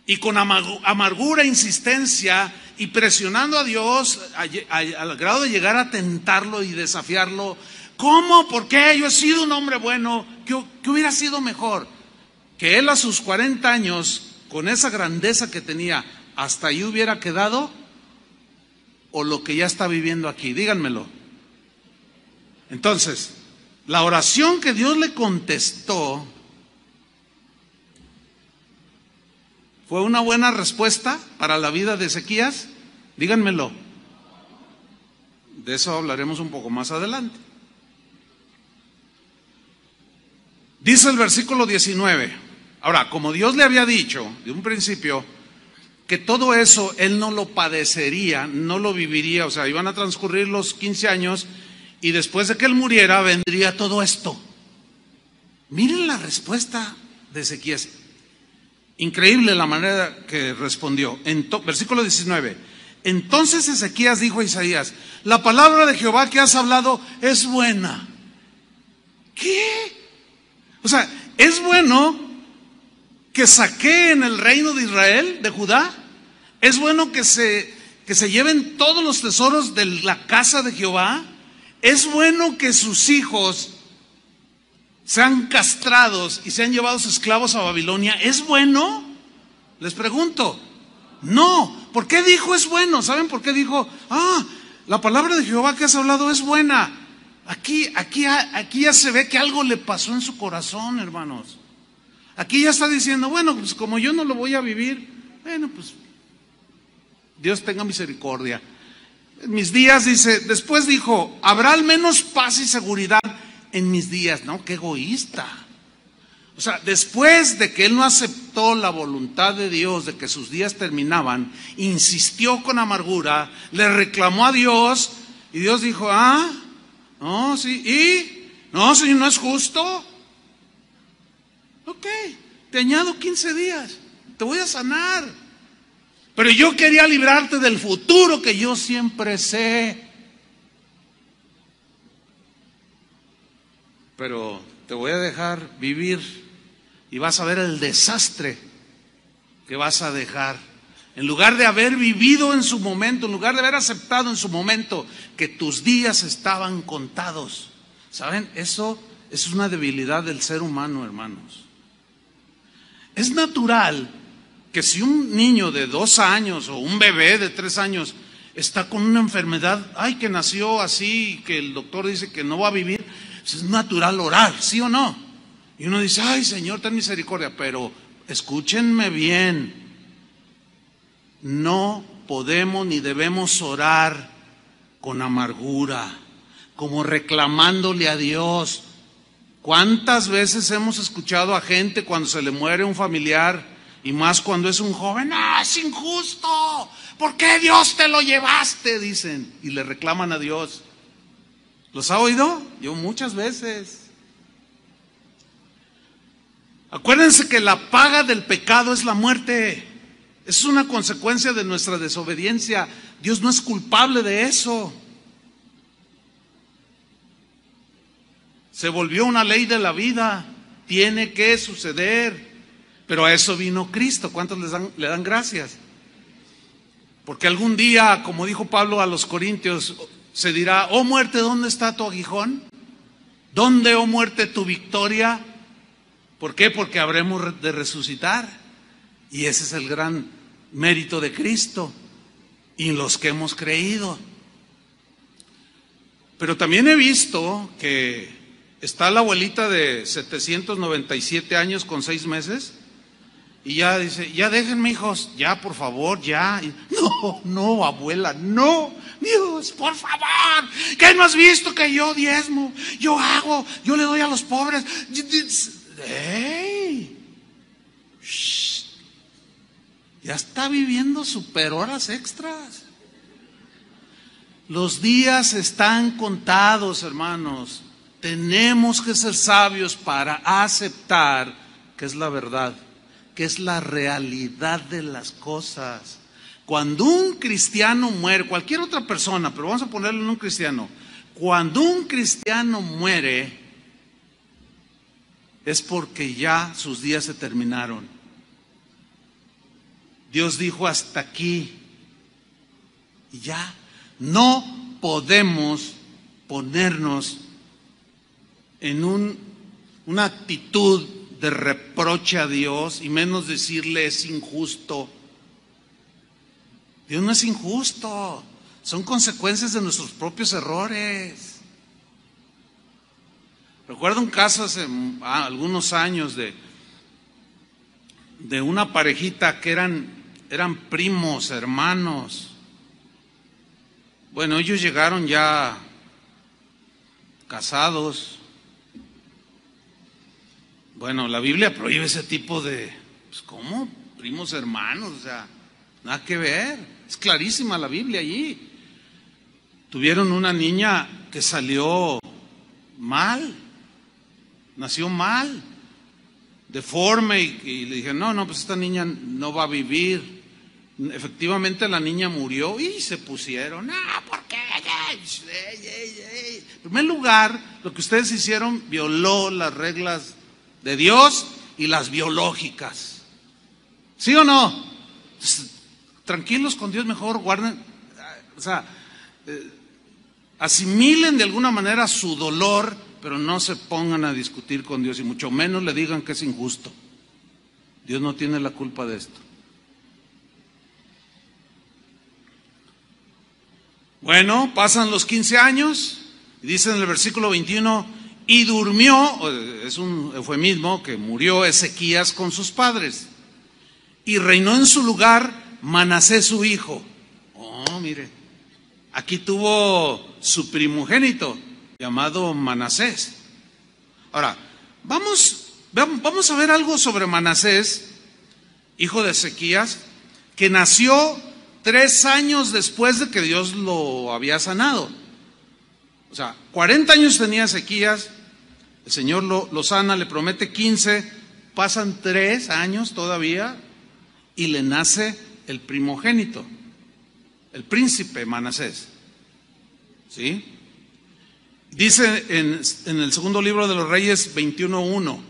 y con amargura, insistencia y presionando a Dios al grado de llegar a tentarlo y desafiarlo? ¿Cómo? ¿Por qué? Yo he sido un hombre bueno. ¿Qué hubiera sido mejor? ¿Que él a sus 40 años, con esa grandeza que tenía, hasta ahí hubiera quedado? ¿O lo que ya está viviendo aquí? Díganmelo. Entonces, la oración que Dios le contestó ¿fue una buena respuesta para la vida de Ezequías? Díganmelo. De eso hablaremos un poco más adelante. Dice el versículo 19. Ahora, como Dios le había dicho de un principio que todo eso él no lo padecería, no lo viviría, o sea, iban a transcurrir los 15 años y después de que él muriera vendría todo esto. Miren la respuesta de Ezequías. Increíble la manera que respondió. Versículo 19. Entonces Ezequías dijo a Isaías: la palabra de Jehová que has hablado es buena. ¿Qué? O sea, ¿es bueno que saqueen el reino de Israel, de Judá? ¿Es bueno que se lleven todos los tesoros de la casa de Jehová? ¿Es bueno que sus hijos sean castrados y sean llevados esclavos a Babilonia? ¿Es bueno? Les pregunto. No. ¿Por qué dijo es bueno? ¿Saben por qué dijo? La palabra de Jehová que has hablado es buena. Aquí ya se ve que algo le pasó en su corazón, hermanos. Aquí ya está diciendo, bueno, pues como yo no lo voy a vivir, bueno, pues Dios tenga misericordia. En mis días, dice, después dijo, habrá al menos paz y seguridad en mis días. No, qué egoísta. O sea, después de que él no aceptó la voluntad de Dios de que sus días terminaban, insistió con amargura, le reclamó a Dios y Dios dijo, no, sí, y no, Señor, no es justo. Ok, te añado 15 días, te voy a sanar. Pero yo quería librarte del futuro que yo siempre sé. Pero te voy a dejar vivir y vas a ver el desastre que vas a dejar. En lugar de haber vivido en su momento, en lugar de haber aceptado en su momento que tus días estaban contados. ¿Saben? Eso es una debilidad del ser humano, hermanos. Es natural que si un niño de 2 años o un bebé de 3 años está con una enfermedad, que nació así, que el doctor dice que no va a vivir, Es natural orar, ¿sí o no? Y uno dice, ay Señor, ten misericordia, pero escúchenme bien, no podemos ni debemos orar con amargura, como reclamándole a Dios. ¿Cuántas veces hemos escuchado a gente cuando se le muere un familiar, y más cuando es un joven? ¡Ah, es injusto! ¿Por qué Dios te lo llevaste? Dicen, y le reclaman a Dios. ¿Los ha oído? Yo muchas veces. Acuérdense que la paga del pecado es la muerte. Es una consecuencia de nuestra desobediencia. Dios no es culpable de eso. Se volvió una ley de la vida. Tiene que suceder. Pero a eso vino Cristo. ¿Cuántos le dan gracias? Porque algún día, como dijo Pablo a los Corintios, se dirá, oh muerte, ¿dónde está tu aguijón? ¿Dónde, oh muerte, tu victoria? ¿Por qué? Porque habremos de resucitar. Y ese es el gran mérito de Cristo y los que hemos creído. Pero también he visto que está la abuelita de 797 años con 6 meses y ya dice, ya déjenme, hijos, ya por favor, ya. No, abuela, no, Dios, por favor, ¿qué no has visto que yo diezmo, yo hago, yo le doy a los pobres? ¡Ey! Shh. Ya está viviendo super horas extras. Los días están contados, hermanos. Tenemos que ser sabios para aceptar que es la verdad, que es la realidad de las cosas. Cuando un cristiano muere, cualquier otra persona, pero vamos a ponerlo en un cristiano, cuando un cristiano muere, es porque ya sus días se terminaron. Dios dijo hasta aquí y ya no podemos ponernos en una actitud de reproche a Dios y menos decirle es injusto. Dios no es injusto, son consecuencias de nuestros propios errores. Recuerdo un caso hace algunos años de una parejita que eran primos, hermanos. Bueno, ellos llegaron ya casados. Bueno, la Biblia prohíbe ese tipo de, pues, ¿cómo? Primos hermanos, o sea, nada que ver. Es clarísima la Biblia allí. Tuvieron una niña que salió mal, nació mal, deforme, y le dije, no, pues esta niña no va a vivir. Efectivamente la niña murió y se pusieron, ¿por qué? En primer lugar, lo que ustedes hicieron violó las reglas de Dios y las biológicas. ¿Sí o no? Tranquilos con Dios, mejor guarden, o sea, asimilen de alguna manera su dolor, pero no se pongan a discutir con Dios y mucho menos le digan que es injusto. Dios no tiene la culpa de esto. Bueno, pasan los 15 años y dice en el versículo 21, y durmió, es un eufemismo, que murió Ezequías con sus padres y reinó en su lugar Manasés su hijo. Oh, mire, aquí tuvo su primogénito llamado Manasés. Ahora, vamos a ver algo sobre Manasés, hijo de Ezequías, que nació 3 años después de que Dios lo había sanado. O sea, 40 años tenía Ezequías, el Señor lo sana, le promete 15, pasan 3 años todavía y le nace el primogénito, el príncipe Manasés. ¿Sí? Dice en el segundo libro de los Reyes 21:1,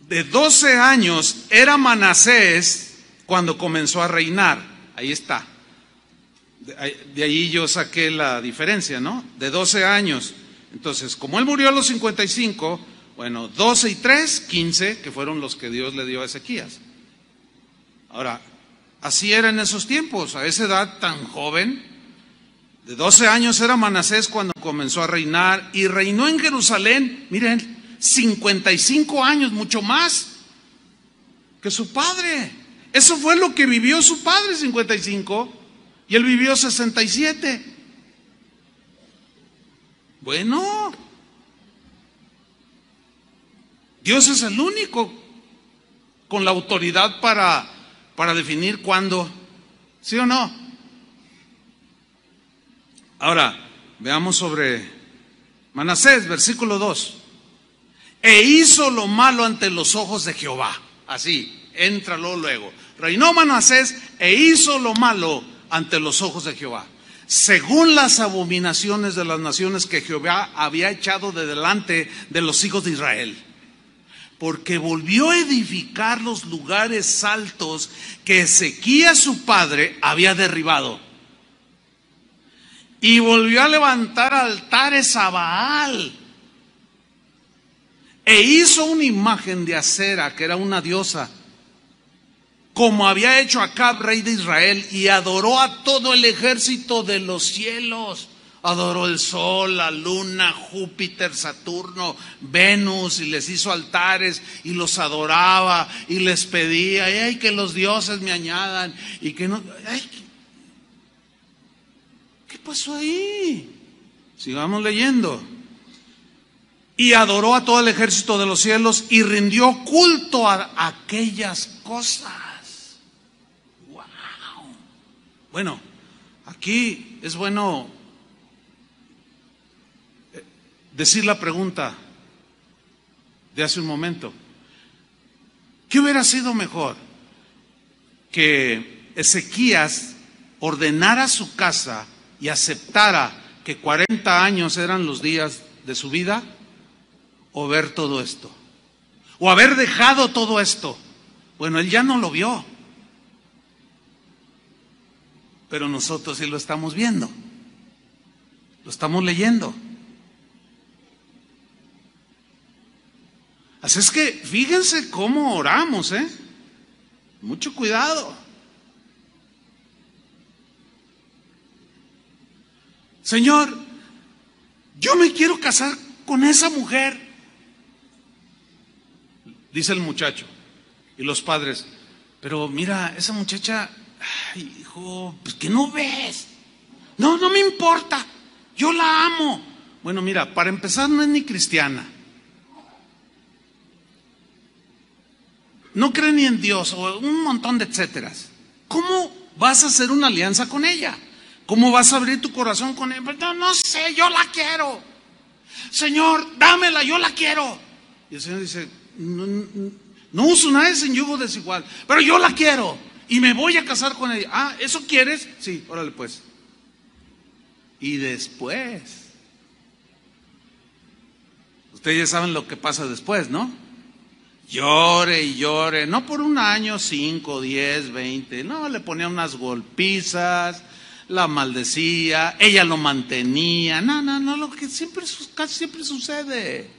de 12 años era Manasés cuando comenzó a reinar. Ahí está. De ahí yo saqué la diferencia, ¿no? De 12 años. Entonces, como él murió a los 55, bueno, 12 y 3, 15, que fueron los que Dios le dio a Ezequías. Ahora, así era en esos tiempos, a esa edad tan joven, De 12 años era Manasés cuando comenzó a reinar y reinó en Jerusalén, miren, 55 años, mucho más que su padre. Eso fue lo que vivió su padre, 55, y él vivió 67. Bueno, Dios es el único con la autoridad para definir cuándo, ¿sí o no? Ahora, veamos sobre Manasés, versículo 2. E hizo lo malo ante los ojos de Jehová. Así, éntralo luego. Reinó Manasés e hizo lo malo ante los ojos de Jehová, según las abominaciones de las naciones que Jehová había echado de delante de los hijos de Israel. Porque volvió a edificar los lugares altos que Ezequías su padre había derribado. Y volvió a levantar altares a Baal. E hizo una imagen de Acera, que era una diosa, como había hecho Acab, rey de Israel, y adoró a todo el ejército de los cielos. Adoró el sol, la luna, Júpiter, Saturno, Venus, y les hizo altares y los adoraba y les pedía, ay, que los dioses me añadan y que no. Ay, ¿qué pasó ahí? Sigamos leyendo. Y adoró a todo el ejército de los cielos y rindió culto a aquellas cosas. ¡Wow! Bueno, aquí es bueno decir la pregunta de hace un momento. ¿Qué hubiera sido mejor? Que Ezequías ordenara su casa y aceptara que 40 años eran los días de su vida, o ver todo esto, o haber dejado todo esto. Bueno, él ya no lo vio, pero nosotros sí lo estamos viendo, lo estamos leyendo. Así es que fíjense cómo oramos, mucho cuidado. Señor, yo me quiero casar con esa mujer, dice el muchacho, y los padres, pero mira, esa muchacha, ay, hijo, pues que no ves. No, no me importa, yo la amo. Bueno, mira, para empezar no es ni cristiana, no cree ni en Dios, o un montón de etcéteras. ¿Cómo vas a hacer una alianza con ella? ¿Cómo vas a abrir tu corazón con ella? No, no sé, yo la quiero. Señor, dámela, yo la quiero. Y el Señor dice, no uso nada en yugo desigual, pero yo la quiero y me voy a casar con ella. Ah, ¿eso quieres? Sí, órale pues. Y después, ustedes ya saben lo que pasa después, ¿no? Llore y llore, no por un año, 5, 10, 20, no, le ponía unas golpizas, la maldecía, ella lo mantenía, no, lo que casi siempre sucede.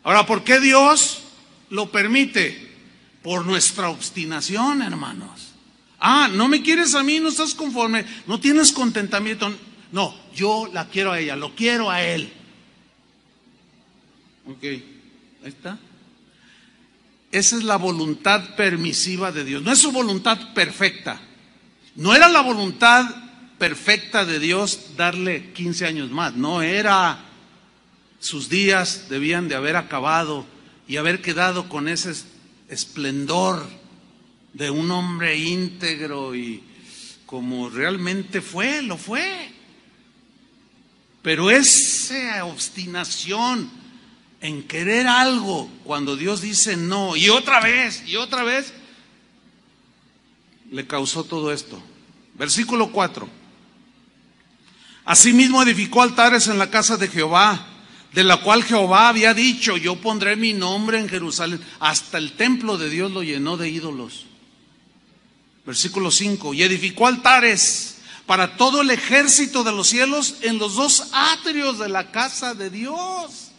Ahora, ¿por qué Dios lo permite? Por nuestra obstinación, hermanos. Ah, no me quieres a mí, no estás conforme, no tienes contentamiento. No, yo la quiero a ella, lo quiero a él. Ok, ahí está. Esa es la voluntad permisiva de Dios, no es su voluntad perfecta. No era la voluntad perfecta de Dios darle 15 años más, no era. Sus días debían de haber acabado y haber quedado con ese esplendor de un hombre íntegro y como realmente fue, lo fue. Pero esa obstinación en querer algo cuando Dios dice no, y otra vez, le causó todo esto. Versículo 4. Asimismo edificó altares en la casa de Jehová, de la cual Jehová había dicho, yo pondré mi nombre en Jerusalén. Hasta el templo de Dios lo llenó de ídolos. Versículo 5. Y edificó altares para todo el ejército de los cielos en los 2 atrios de la casa de Dios.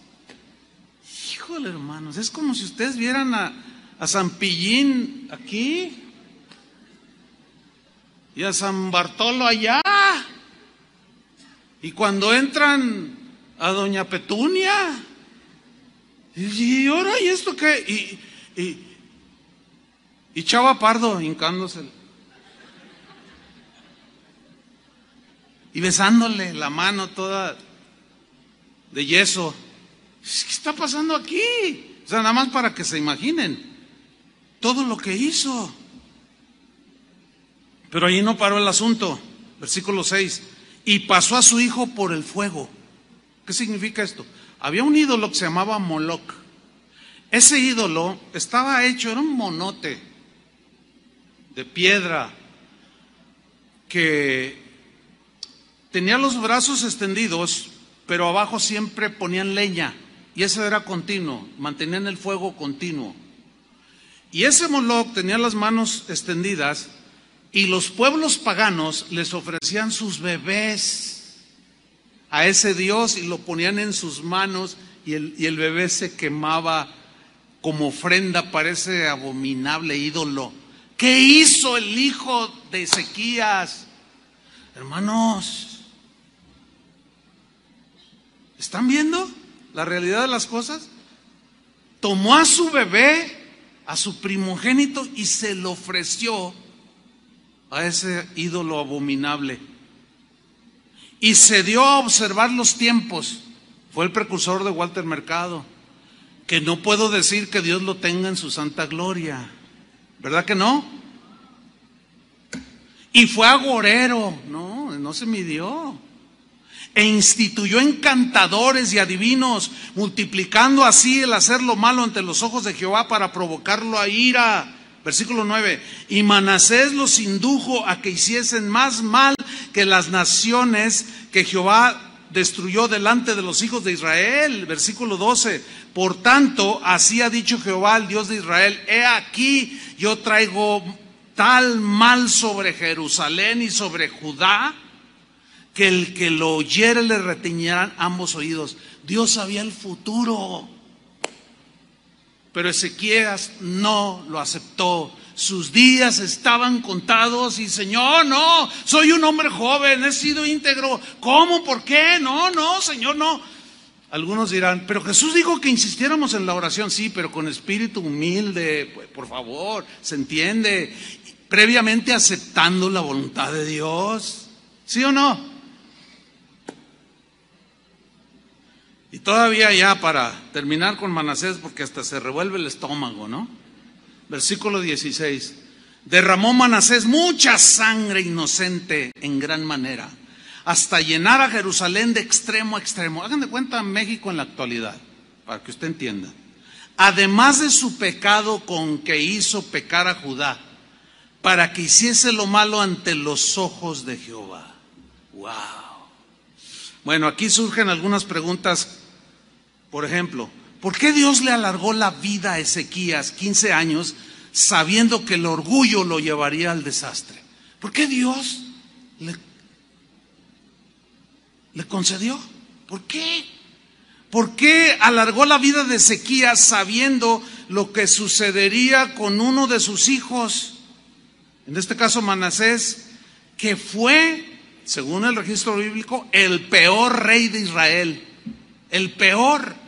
Híjole, hermanos, es como si ustedes vieran a San Pillín aquí. y a San Bartolo allá. Y cuando entran a doña Petunia, y ahora, ¿y esto qué? Y Chava Pardo hincándose y besándole la mano toda de yeso. ¿Qué está pasando aquí? O sea, nada más para que se imaginen todo lo que hizo. Pero ahí no paró el asunto. Versículo 6. Y pasó a su hijo por el fuego. ¿Qué significa esto? Había un ídolo que se llamaba Moloc. Ese ídolo estaba hecho, era un monote de piedra que tenía los brazos extendidos, pero abajo siempre ponían leña, y eso era continuo, mantenían el fuego continuo. Y ese Moloc tenía las manos extendidas, y los pueblos paganos les ofrecían sus bebés a ese dios y lo ponían en sus manos, y el bebé se quemaba como ofrenda para ese abominable ídolo. ¿Qué hizo el hijo de Ezequías? Hermanos, ¿están viendo la realidad de las cosas? Tomó a su bebé, a su primogénito, y se lo ofreció a ese ídolo abominable. Y se dio a observar los tiempos. Fue el precursor de Walter Mercado, que no puedo decir que Dios lo tenga en su santa gloria. ¿Verdad que no? Y fue agorero, no se midió. E instituyó encantadores y adivinos, multiplicando así el hacer lo malo ante los ojos de Jehová para provocarlo a ira. Versículo 9. Y Manasés los indujo a que hiciesen más mal que las naciones que Jehová destruyó delante de los hijos de Israel. Versículo 12. Por tanto, así ha dicho Jehová, el Dios de Israel: he aquí, yo traigo tal mal sobre Jerusalén y sobre Judá, que el que lo oyere le retiñirán ambos oídos. Dios sabía el futuro, pero Ezequías no lo aceptó. Sus días estaban contados y: Señor, no, soy un hombre joven, he sido íntegro. ¿Cómo? ¿Por qué? No, Señor, no. Algunos dirán: pero Jesús dijo que insistiéramos en la oración. Sí, pero con espíritu humilde, por favor, se entiende, previamente aceptando la voluntad de Dios. ¿Sí o no? Y todavía, ya para terminar con Manasés, porque hasta se revuelve el estómago, ¿no? Versículo 16. Derramó Manasés mucha sangre inocente en gran manera, hasta llenar a Jerusalén de extremo a extremo. Hagan de cuenta México en la actualidad, para que usted entienda. Además de su pecado con que hizo pecar a Judá, para que hiciese lo malo ante los ojos de Jehová. ¡Wow! Bueno, aquí surgen algunas preguntas. Por ejemplo, ¿por qué Dios le alargó la vida a Ezequías 15 años sabiendo que el orgullo lo llevaría al desastre? ¿Por qué Dios le concedió? ¿Por qué? ¿Por qué alargó la vida de Ezequías sabiendo lo que sucedería con uno de sus hijos? En este caso Manasés, que fue, según el registro bíblico, el peor rey de Israel. El peor.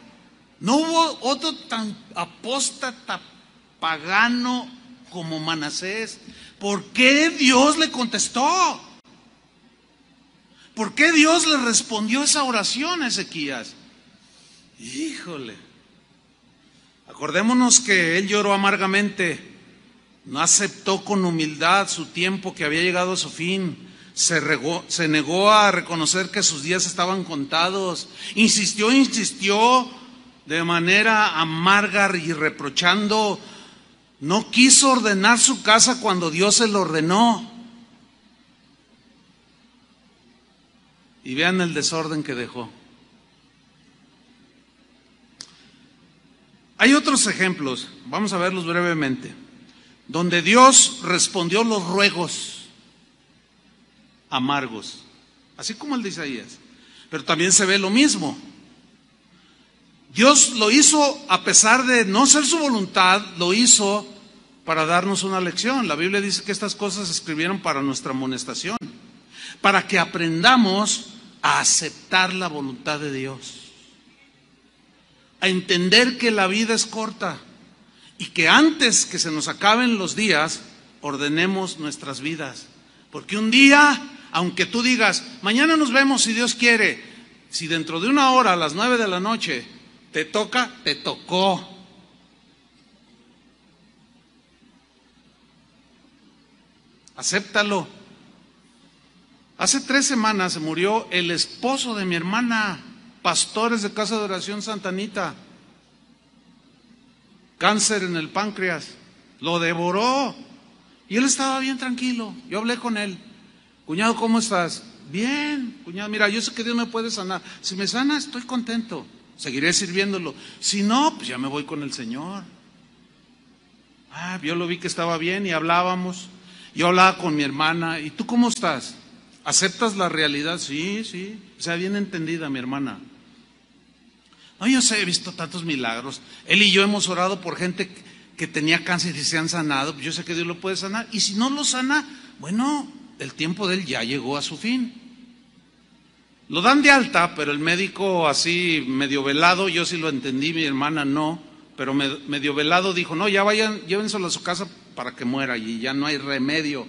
No hubo otro tan apóstata pagano como Manasés. ¿Por qué Dios le contestó? ¿Por qué Dios le respondió esa oración a Ezequías? Híjole. Acordémonos que él lloró amargamente. No aceptó con humildad su tiempo que había llegado a su fin. Se negó a reconocer que sus días estaban contados. Insistió de manera amarga y reprochando. No quiso ordenar su casa cuando Dios se lo ordenó. Y vean el desorden que dejó. Hay otros ejemplos, vamos a verlos brevemente, donde Dios respondió los ruegos amargos, así como el de Isaías. Pero también se ve lo mismo. Dios lo hizo a pesar de no ser su voluntad, lo hizo para darnos una lección. La Biblia dice que estas cosas se escribieron para nuestra amonestación, para que aprendamos a aceptar la voluntad de Dios, a entender que la vida es corta y que antes que se nos acaben los días, ordenemos nuestras vidas. Porque un día, aunque tú digas, mañana nos vemos si Dios quiere, si dentro de una hora a las 9 de la noche te toca, te tocó. Acéptalo. Hace 3 semanas se murió el esposo de mi hermana, pastores de Casa de Oración Santa Anita. Cáncer en el páncreas, lo devoró. Y él estaba bien tranquilo. Yo hablé con él. Cuñado, ¿cómo estás? Bien, cuñado, mira, yo sé que Dios me puede sanar. Si me sana, estoy contento. Seguiré sirviéndolo. Si no, pues ya me voy con el Señor. Yo lo vi que estaba bien y hablábamos. Yo hablaba con mi hermana. ¿Y tú cómo estás? ¿Aceptas la realidad? Sí, sí. O sea, bien entendida mi hermana. No, yo sé, he visto tantos milagros. Él y yo hemos orado por gente que tenía cáncer y se han sanado. Yo sé que Dios lo puede sanar. Y si no lo sana, bueno, el tiempo de él ya llegó a su fin. Lo dan de alta, pero el médico así medio velado, yo sí lo entendí, mi hermana no, pero medio velado dijo, no, ya vayan, llévenselo a su casa para que muera y ya no hay remedio.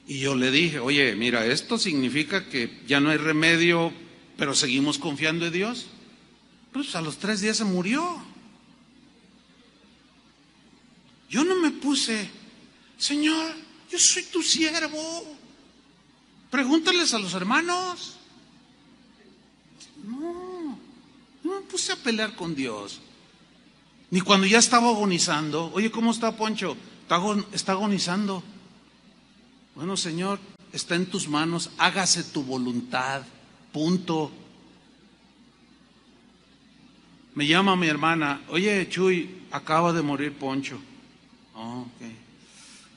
Y yo le dije, oye, mira, esto significa que ya no hay remedio, pero seguimos confiando en Dios. Pues a los 3 días se murió. Yo no me puse, Señor, yo soy tu siervo. Pregúntales a los hermanos. No me puse a pelear con Dios. Ni cuando ya estaba agonizando. Oye, ¿cómo está Poncho? Está agonizando. Bueno, Señor, está en tus manos, hágase tu voluntad, punto. Me llama mi hermana, oye, Chuy, acaba de morir Poncho. Oh, okay.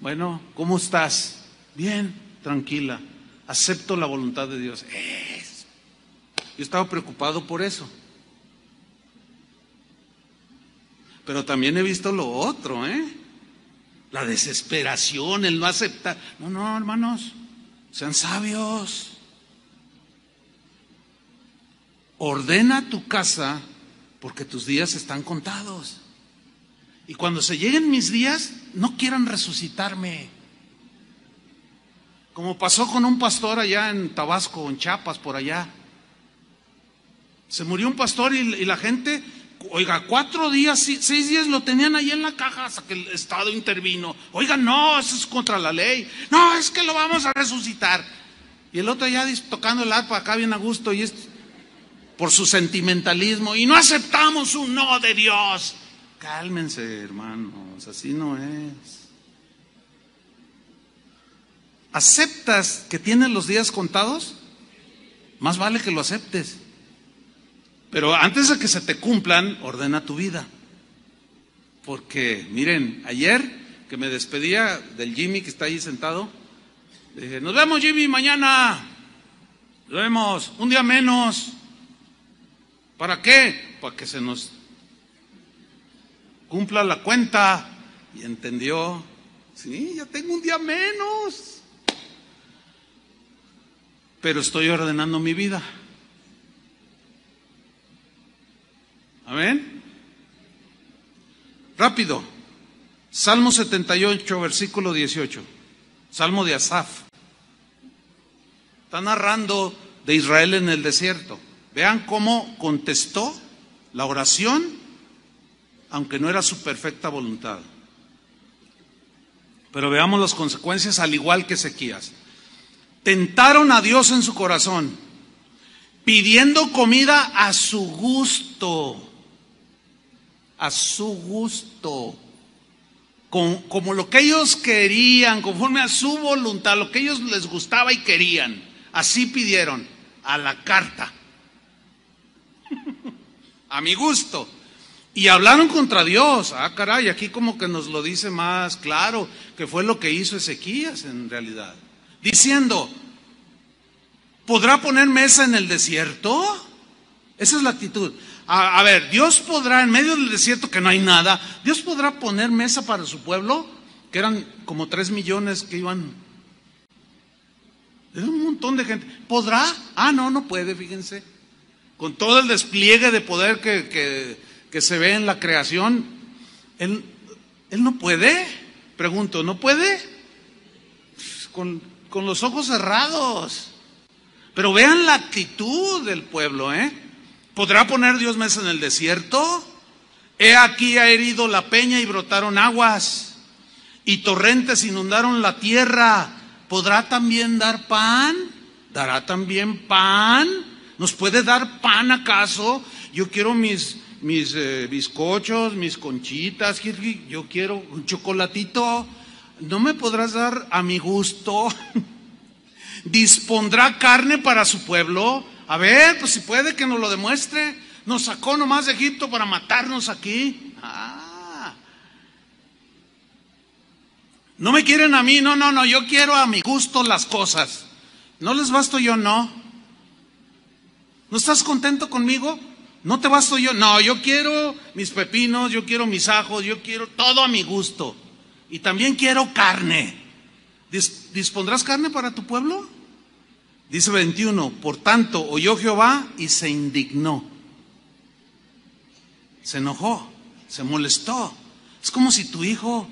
Bueno, ¿cómo estás? Bien, tranquila, acepto la voluntad de Dios. Yo estaba preocupado por eso. Pero también he visto lo otro, la desesperación, el no aceptar. No, hermanos, sean sabios. Ordena tu casa porque tus días están contados. Y cuando se lleguen mis días, no quieran resucitarme. Como pasó con un pastor allá en Tabasco, en Chiapas, por allá. Se murió un pastor y la gente, oiga, 4 días, 6 días lo tenían ahí en la caja hasta que el Estado intervino. Oiga, no, eso es contra la ley. No, es que lo vamos a resucitar. Y el otro ya tocando el arpa acá bien a gusto y por su sentimentalismo. Y no aceptamos un no de Dios. Cálmense, hermanos, así no es. ¿Aceptas que tienes los días contados? Más vale que lo aceptes. Pero antes de que se te cumplan, ordena tu vida. Porque, miren, ayer que me despedía del Jimmy que está ahí sentado, le dije, nos vemos Jimmy mañana, nos vemos, un día menos. ¿Para qué? Para que se nos cumpla la cuenta. Y entendió, sí, ya tengo un día menos. Pero estoy ordenando mi vida. Amén. Rápido. Salmo 78, versículo 18. Salmo de Asaf. Está narrando de Israel en el desierto. Vean cómo contestó la oración, aunque no era su perfecta voluntad. Pero veamos las consecuencias, al igual que Ezequías. Tentaron a Dios en su corazón, pidiendo comida a su gusto. A su gusto. Como lo que ellos querían, conforme a su voluntad, lo que ellos les gustaba y querían. Así pidieron, a la carta. A mi gusto. Y hablaron contra Dios. Caray, aquí como que nos lo dice más claro, que fue lo que hizo Ezequías en realidad. Diciendo, ¿podrá poner mesa en el desierto? Esa es la actitud. A ver, Dios podrá, en medio del desierto que no hay nada, Dios podrá poner mesa para su pueblo. que eran como 3 millones que iban. Era un montón de gente. ¿Podrá? No, no puede, fíjense. Con todo el despliegue de poder que se ve en la creación, él no puede. Pregunto, ¿no puede? Con los ojos cerrados. Pero vean la actitud del pueblo, ¿Podrá poner Dios mesa en el desierto? He aquí ha herido la peña y brotaron aguas, y torrentes inundaron la tierra. ¿Podrá también dar pan? ¿Dará también pan? ¿Nos puede dar pan acaso? Yo quiero mis bizcochos, mis conchitas, yo quiero un chocolatito. ¿No me podrás dar a mi gusto? ¿Dispondrá carne para su pueblo? A ver, pues si puede que nos lo demuestre. Nos sacó nomás de Egipto para matarnos aquí. No me quieren a mí, no, yo quiero a mi gusto las cosas. ¿No les basto yo? No. ¿No estás contento conmigo? ¿No te basto yo? No, yo quiero mis pepinos, yo quiero mis ajos, yo quiero todo a mi gusto. Y también quiero carne. ¿Dispondrás carne para tu pueblo? Dice 21, por tanto, oyó Jehová y se indignó. Se enojó, se molestó. Es como si tu hijo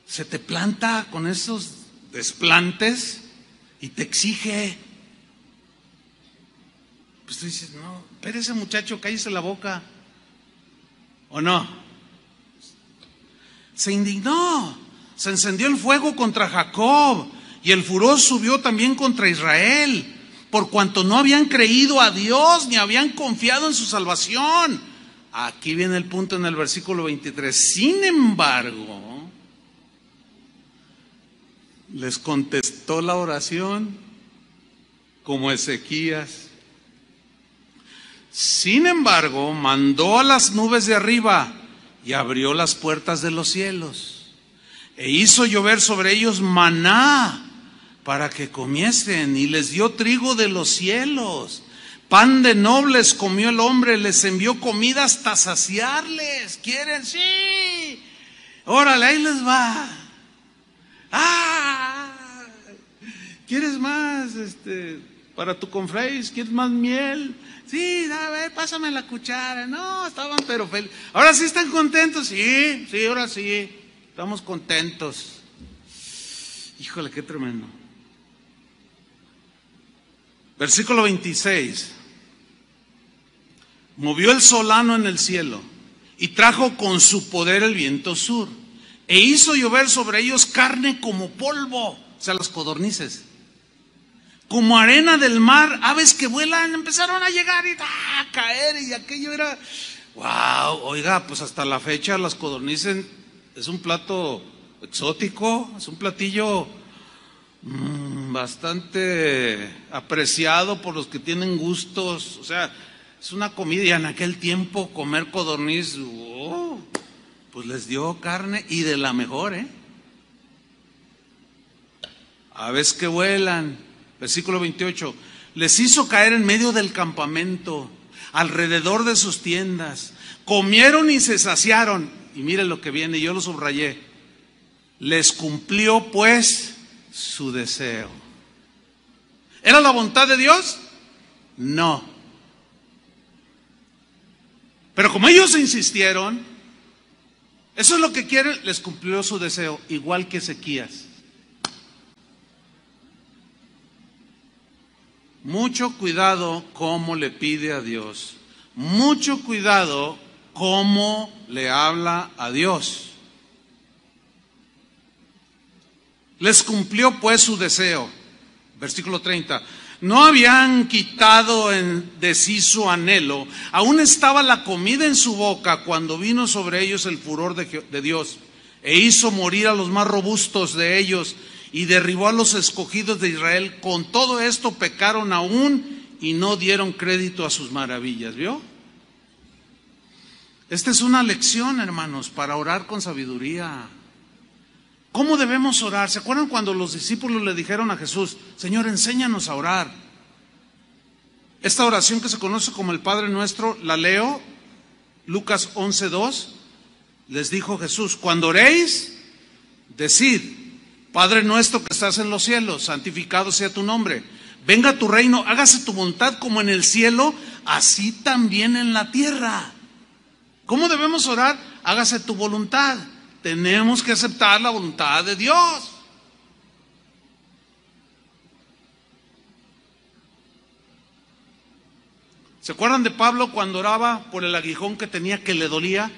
se te planta con esos desplantes y te exige. Pues tú dices, no, espérese muchacho, cállese la boca. ¿O no? Se indignó, se encendió el fuego contra Jacob y el furor subió también contra Israel, por cuanto no habían creído a Dios ni habían confiado en su salvación. Aquí viene el punto en el versículo 23. Sin embargo, les contestó la oración como Ezequías. Sin embargo, mandó a las nubes de arriba y abrió las puertas de los cielos e hizo llover sobre ellos maná para que comiesen, y les dio trigo de los cielos. Pan de nobles comió el hombre, les envió comida hasta saciarles. ¿Quieren? Sí. Órale, ahí les va. ¿Quieres más para tu confrés? ¿Quieres más miel? Sí, a ver, pásame la cuchara. No, estaban pero felices. ¿Ahora sí están contentos? Sí, ahora sí. Estamos contentos. Híjole, qué tremendo. Versículo 26. Movió el solano en el cielo y trajo con su poder el viento sur e hizo llover sobre ellos carne como polvo, o sea, las codornices, como arena del mar, aves que vuelan, empezaron a llegar y a caer, y aquello era, wow, oiga, pues hasta la fecha las codornices es un plato exótico, es un platillo bastante apreciado por los que tienen gustos, o sea, es una comida. Y en aquel tiempo comer codorniz, pues les dio carne y de la mejor, aves que vuelan. Versículo 28, les hizo caer en medio del campamento, alrededor de sus tiendas, comieron y se saciaron. Y miren lo que viene, yo lo subrayé, les cumplió pues su deseo. ¿Era la voluntad de Dios? No. Pero como ellos insistieron, eso es lo que quieren, les cumplió su deseo, igual que Ezequías. Mucho cuidado cómo le pide a Dios. Mucho cuidado cómo le habla a Dios. Les cumplió pues su deseo. Versículo 30. No habían quitado de sí su anhelo. Aún estaba la comida en su boca cuando vino sobre ellos el furor de Dios. E hizo morir a los más robustos de ellos y derribó a los escogidos de Israel. Con todo esto pecaron aún y no dieron crédito a sus maravillas. ¿Vio? Esta es una lección, hermanos, para orar con sabiduría. ¿Cómo debemos orar? ¿Se acuerdan cuando los discípulos le dijeron a Jesús, Señor, enséñanos a orar? Esta oración que se conoce como el Padre Nuestro, la leo, Lucas 11:2. Les dijo Jesús, cuando oréis, Decid: Padre nuestro que estás en los cielos, santificado sea tu nombre. Venga tu reino, hágase tu voluntad como en el cielo, así también en la tierra. ¿Cómo debemos orar? Hágase tu voluntad. Tenemos que aceptar la voluntad de Dios. ¿Se acuerdan de Pablo cuando oraba por el aguijón que tenía, que le dolía?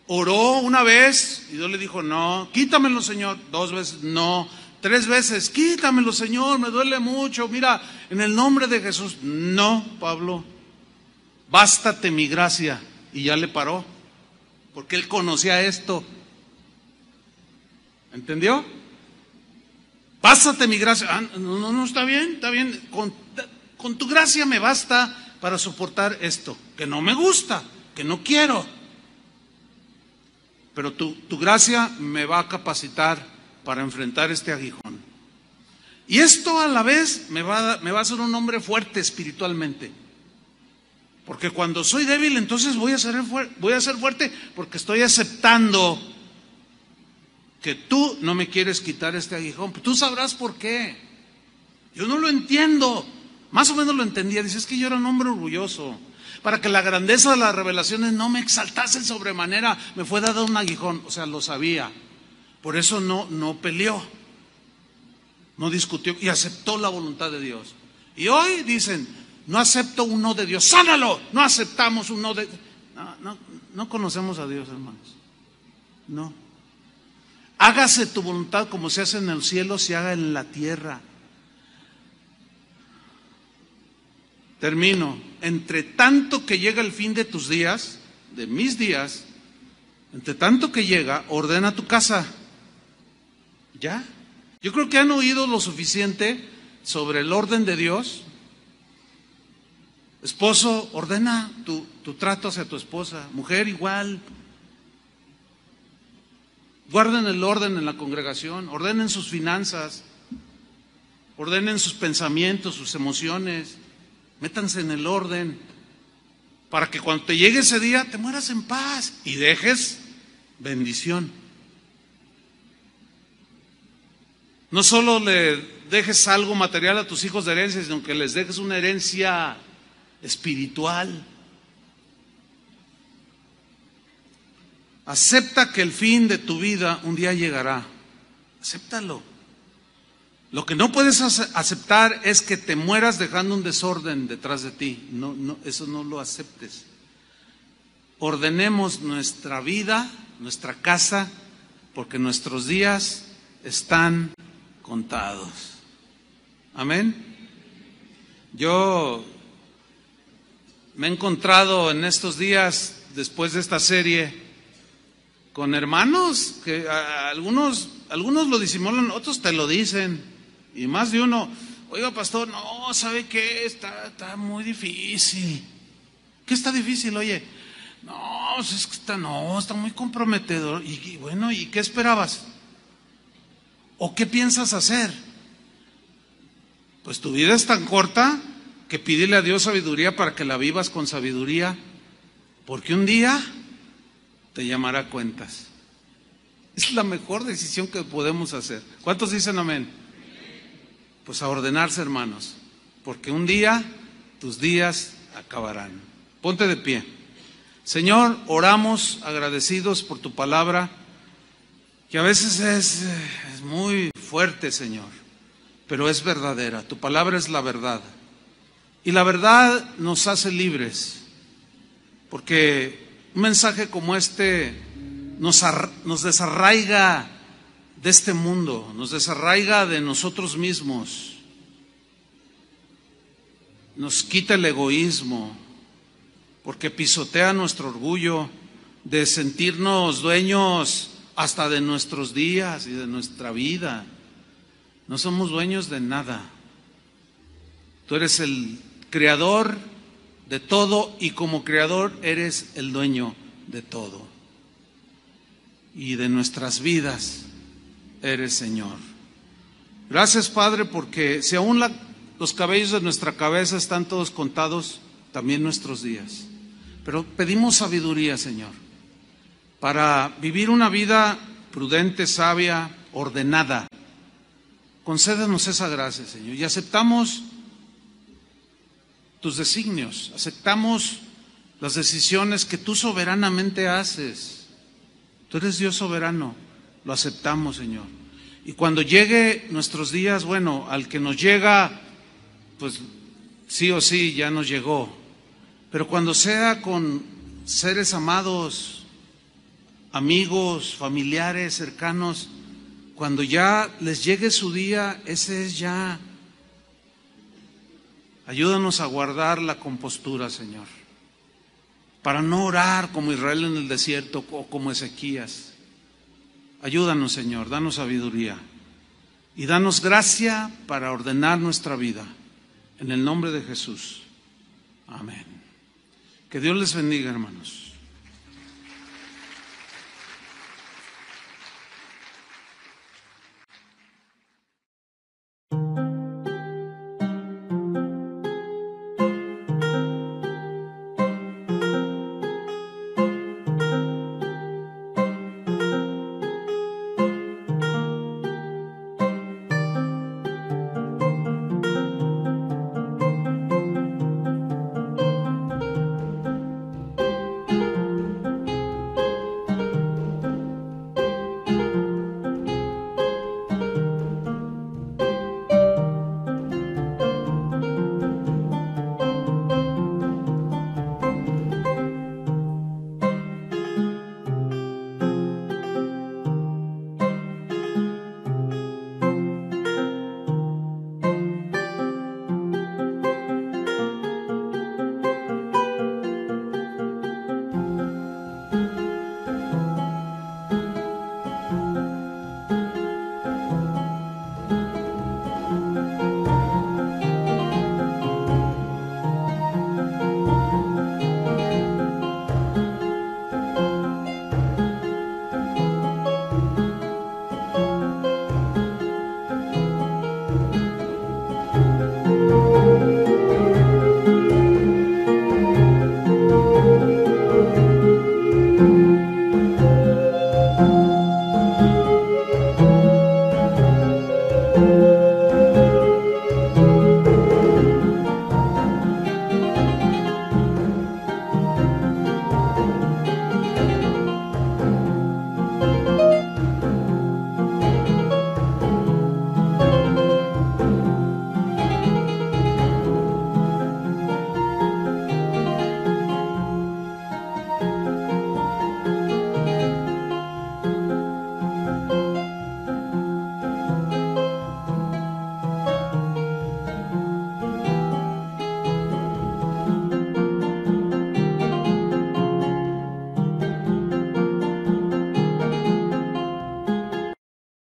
Oró una vez y Dios le dijo: no, quítamelo, Señor. 2 veces, no. 3 veces, quítamelo, Señor, me duele mucho. Mira, en el nombre de Jesús. No, Pablo, bástate mi gracia. Y ya le paró, porque él conocía esto. ¿Entendió? Bástate mi gracia. No, está bien, está bien. Con tu gracia me basta para soportar esto, que no me gusta, que no quiero. Pero tu gracia me va a capacitar para enfrentar este aguijón. Y esto a la vez me va a hacer un hombre fuerte espiritualmente. Porque cuando soy débil, entonces voy a ser fuerte, porque estoy aceptando que tú no me quieres quitar este aguijón. Tú sabrás por qué. Yo no lo entiendo. Más o menos lo entendía. Dice: es que yo era un hombre orgulloso. Para que la grandeza de las revelaciones no me exaltase sobremanera, me fue dado un aguijón. O sea, lo sabía. Por eso no peleó, no discutió y aceptó la voluntad de Dios. Y hoy dicen: no acepto un no de Dios. ¡Sánalo! No aceptamos un no de... No conocemos a Dios, hermanos. No. Hágase tu voluntad como se hace en el cielo, se haga en la tierra. Termino. Entre tanto que llega el fin de tus días, de mis días, entre tanto que llega, ordena tu casa. ¿Ya? Yo creo que han oído lo suficiente sobre el orden de Dios. Esposo, ordena tu trato hacia tu esposa. Mujer, igual. Guarden el orden en la congregación, ordenen sus finanzas, ordenen sus pensamientos, sus emociones. Métanse en el orden para que cuando te llegue ese día te mueras en paz y dejes bendición. No solo le dejes algo material a tus hijos de herencia, sino que les dejes una herencia espiritual. Acepta que el fin de tu vida un día llegará. Acéptalo. Lo que no puedes aceptar es que te mueras dejando un desorden detrás de ti. No, eso no lo aceptes. Ordenemos nuestra vida, nuestra casa, porque nuestros días están contados. Amén. Yo me he encontrado en estos días, después de esta serie, con hermanos que algunos lo disimulan, otros te lo dicen. Y más de uno: oiga, pastor, no, ¿sabe qué? Está muy difícil. ¿Qué está difícil? Oye, no, pues es que está muy comprometedor. Y bueno, ¿y qué esperabas? ¿O qué piensas hacer? Pues tu vida es tan corta que pídele a Dios sabiduría para que la vivas con sabiduría, porque un día te llamará a cuentas. Es la mejor decisión que podemos hacer. ¿Cuántos dicen amén? Pues a ordenarse, hermanos, porque un día tus días acabarán. Ponte de pie. Señor, oramos agradecidos por tu palabra, que a veces es muy fuerte, Señor, pero es verdadera. Tu palabra es la verdad. Y la verdad nos hace libres, porque un mensaje como este nos desarraiga de este mundo, nos desarraiga de nosotros mismos, nos quita el egoísmo, porque pisotea nuestro orgullo de sentirnos dueños hasta de nuestros días y de nuestra vida. No somos dueños de nada. Tú eres el creador de todo y como creador eres el dueño de todo. Y de nuestras vidas eres Señor. Gracias, Padre, porque si aún los cabellos de nuestra cabeza están todos contados, también nuestros días. Pero pedimos sabiduría, Señor, para vivir una vida prudente, sabia, ordenada. Concédenos esa gracia, Señor, y aceptamos tus designios, aceptamos las decisiones que tú soberanamente haces. Tú eres Dios soberano, lo aceptamos, Señor. Y cuando llegue nuestros días, bueno, al que nos llega, pues sí o sí ya nos llegó. Pero cuando sea con seres amados, amigos, familiares, cercanos, cuando ya les llegue su día, ese es ya. Ayúdanos a guardar la compostura, Señor, para no orar como Israel en el desierto o como Ezequías. Ayúdanos, Señor, danos sabiduría y danos gracia para ordenar nuestra vida. En el nombre de Jesús. Amén. Que Dios les bendiga, hermanos.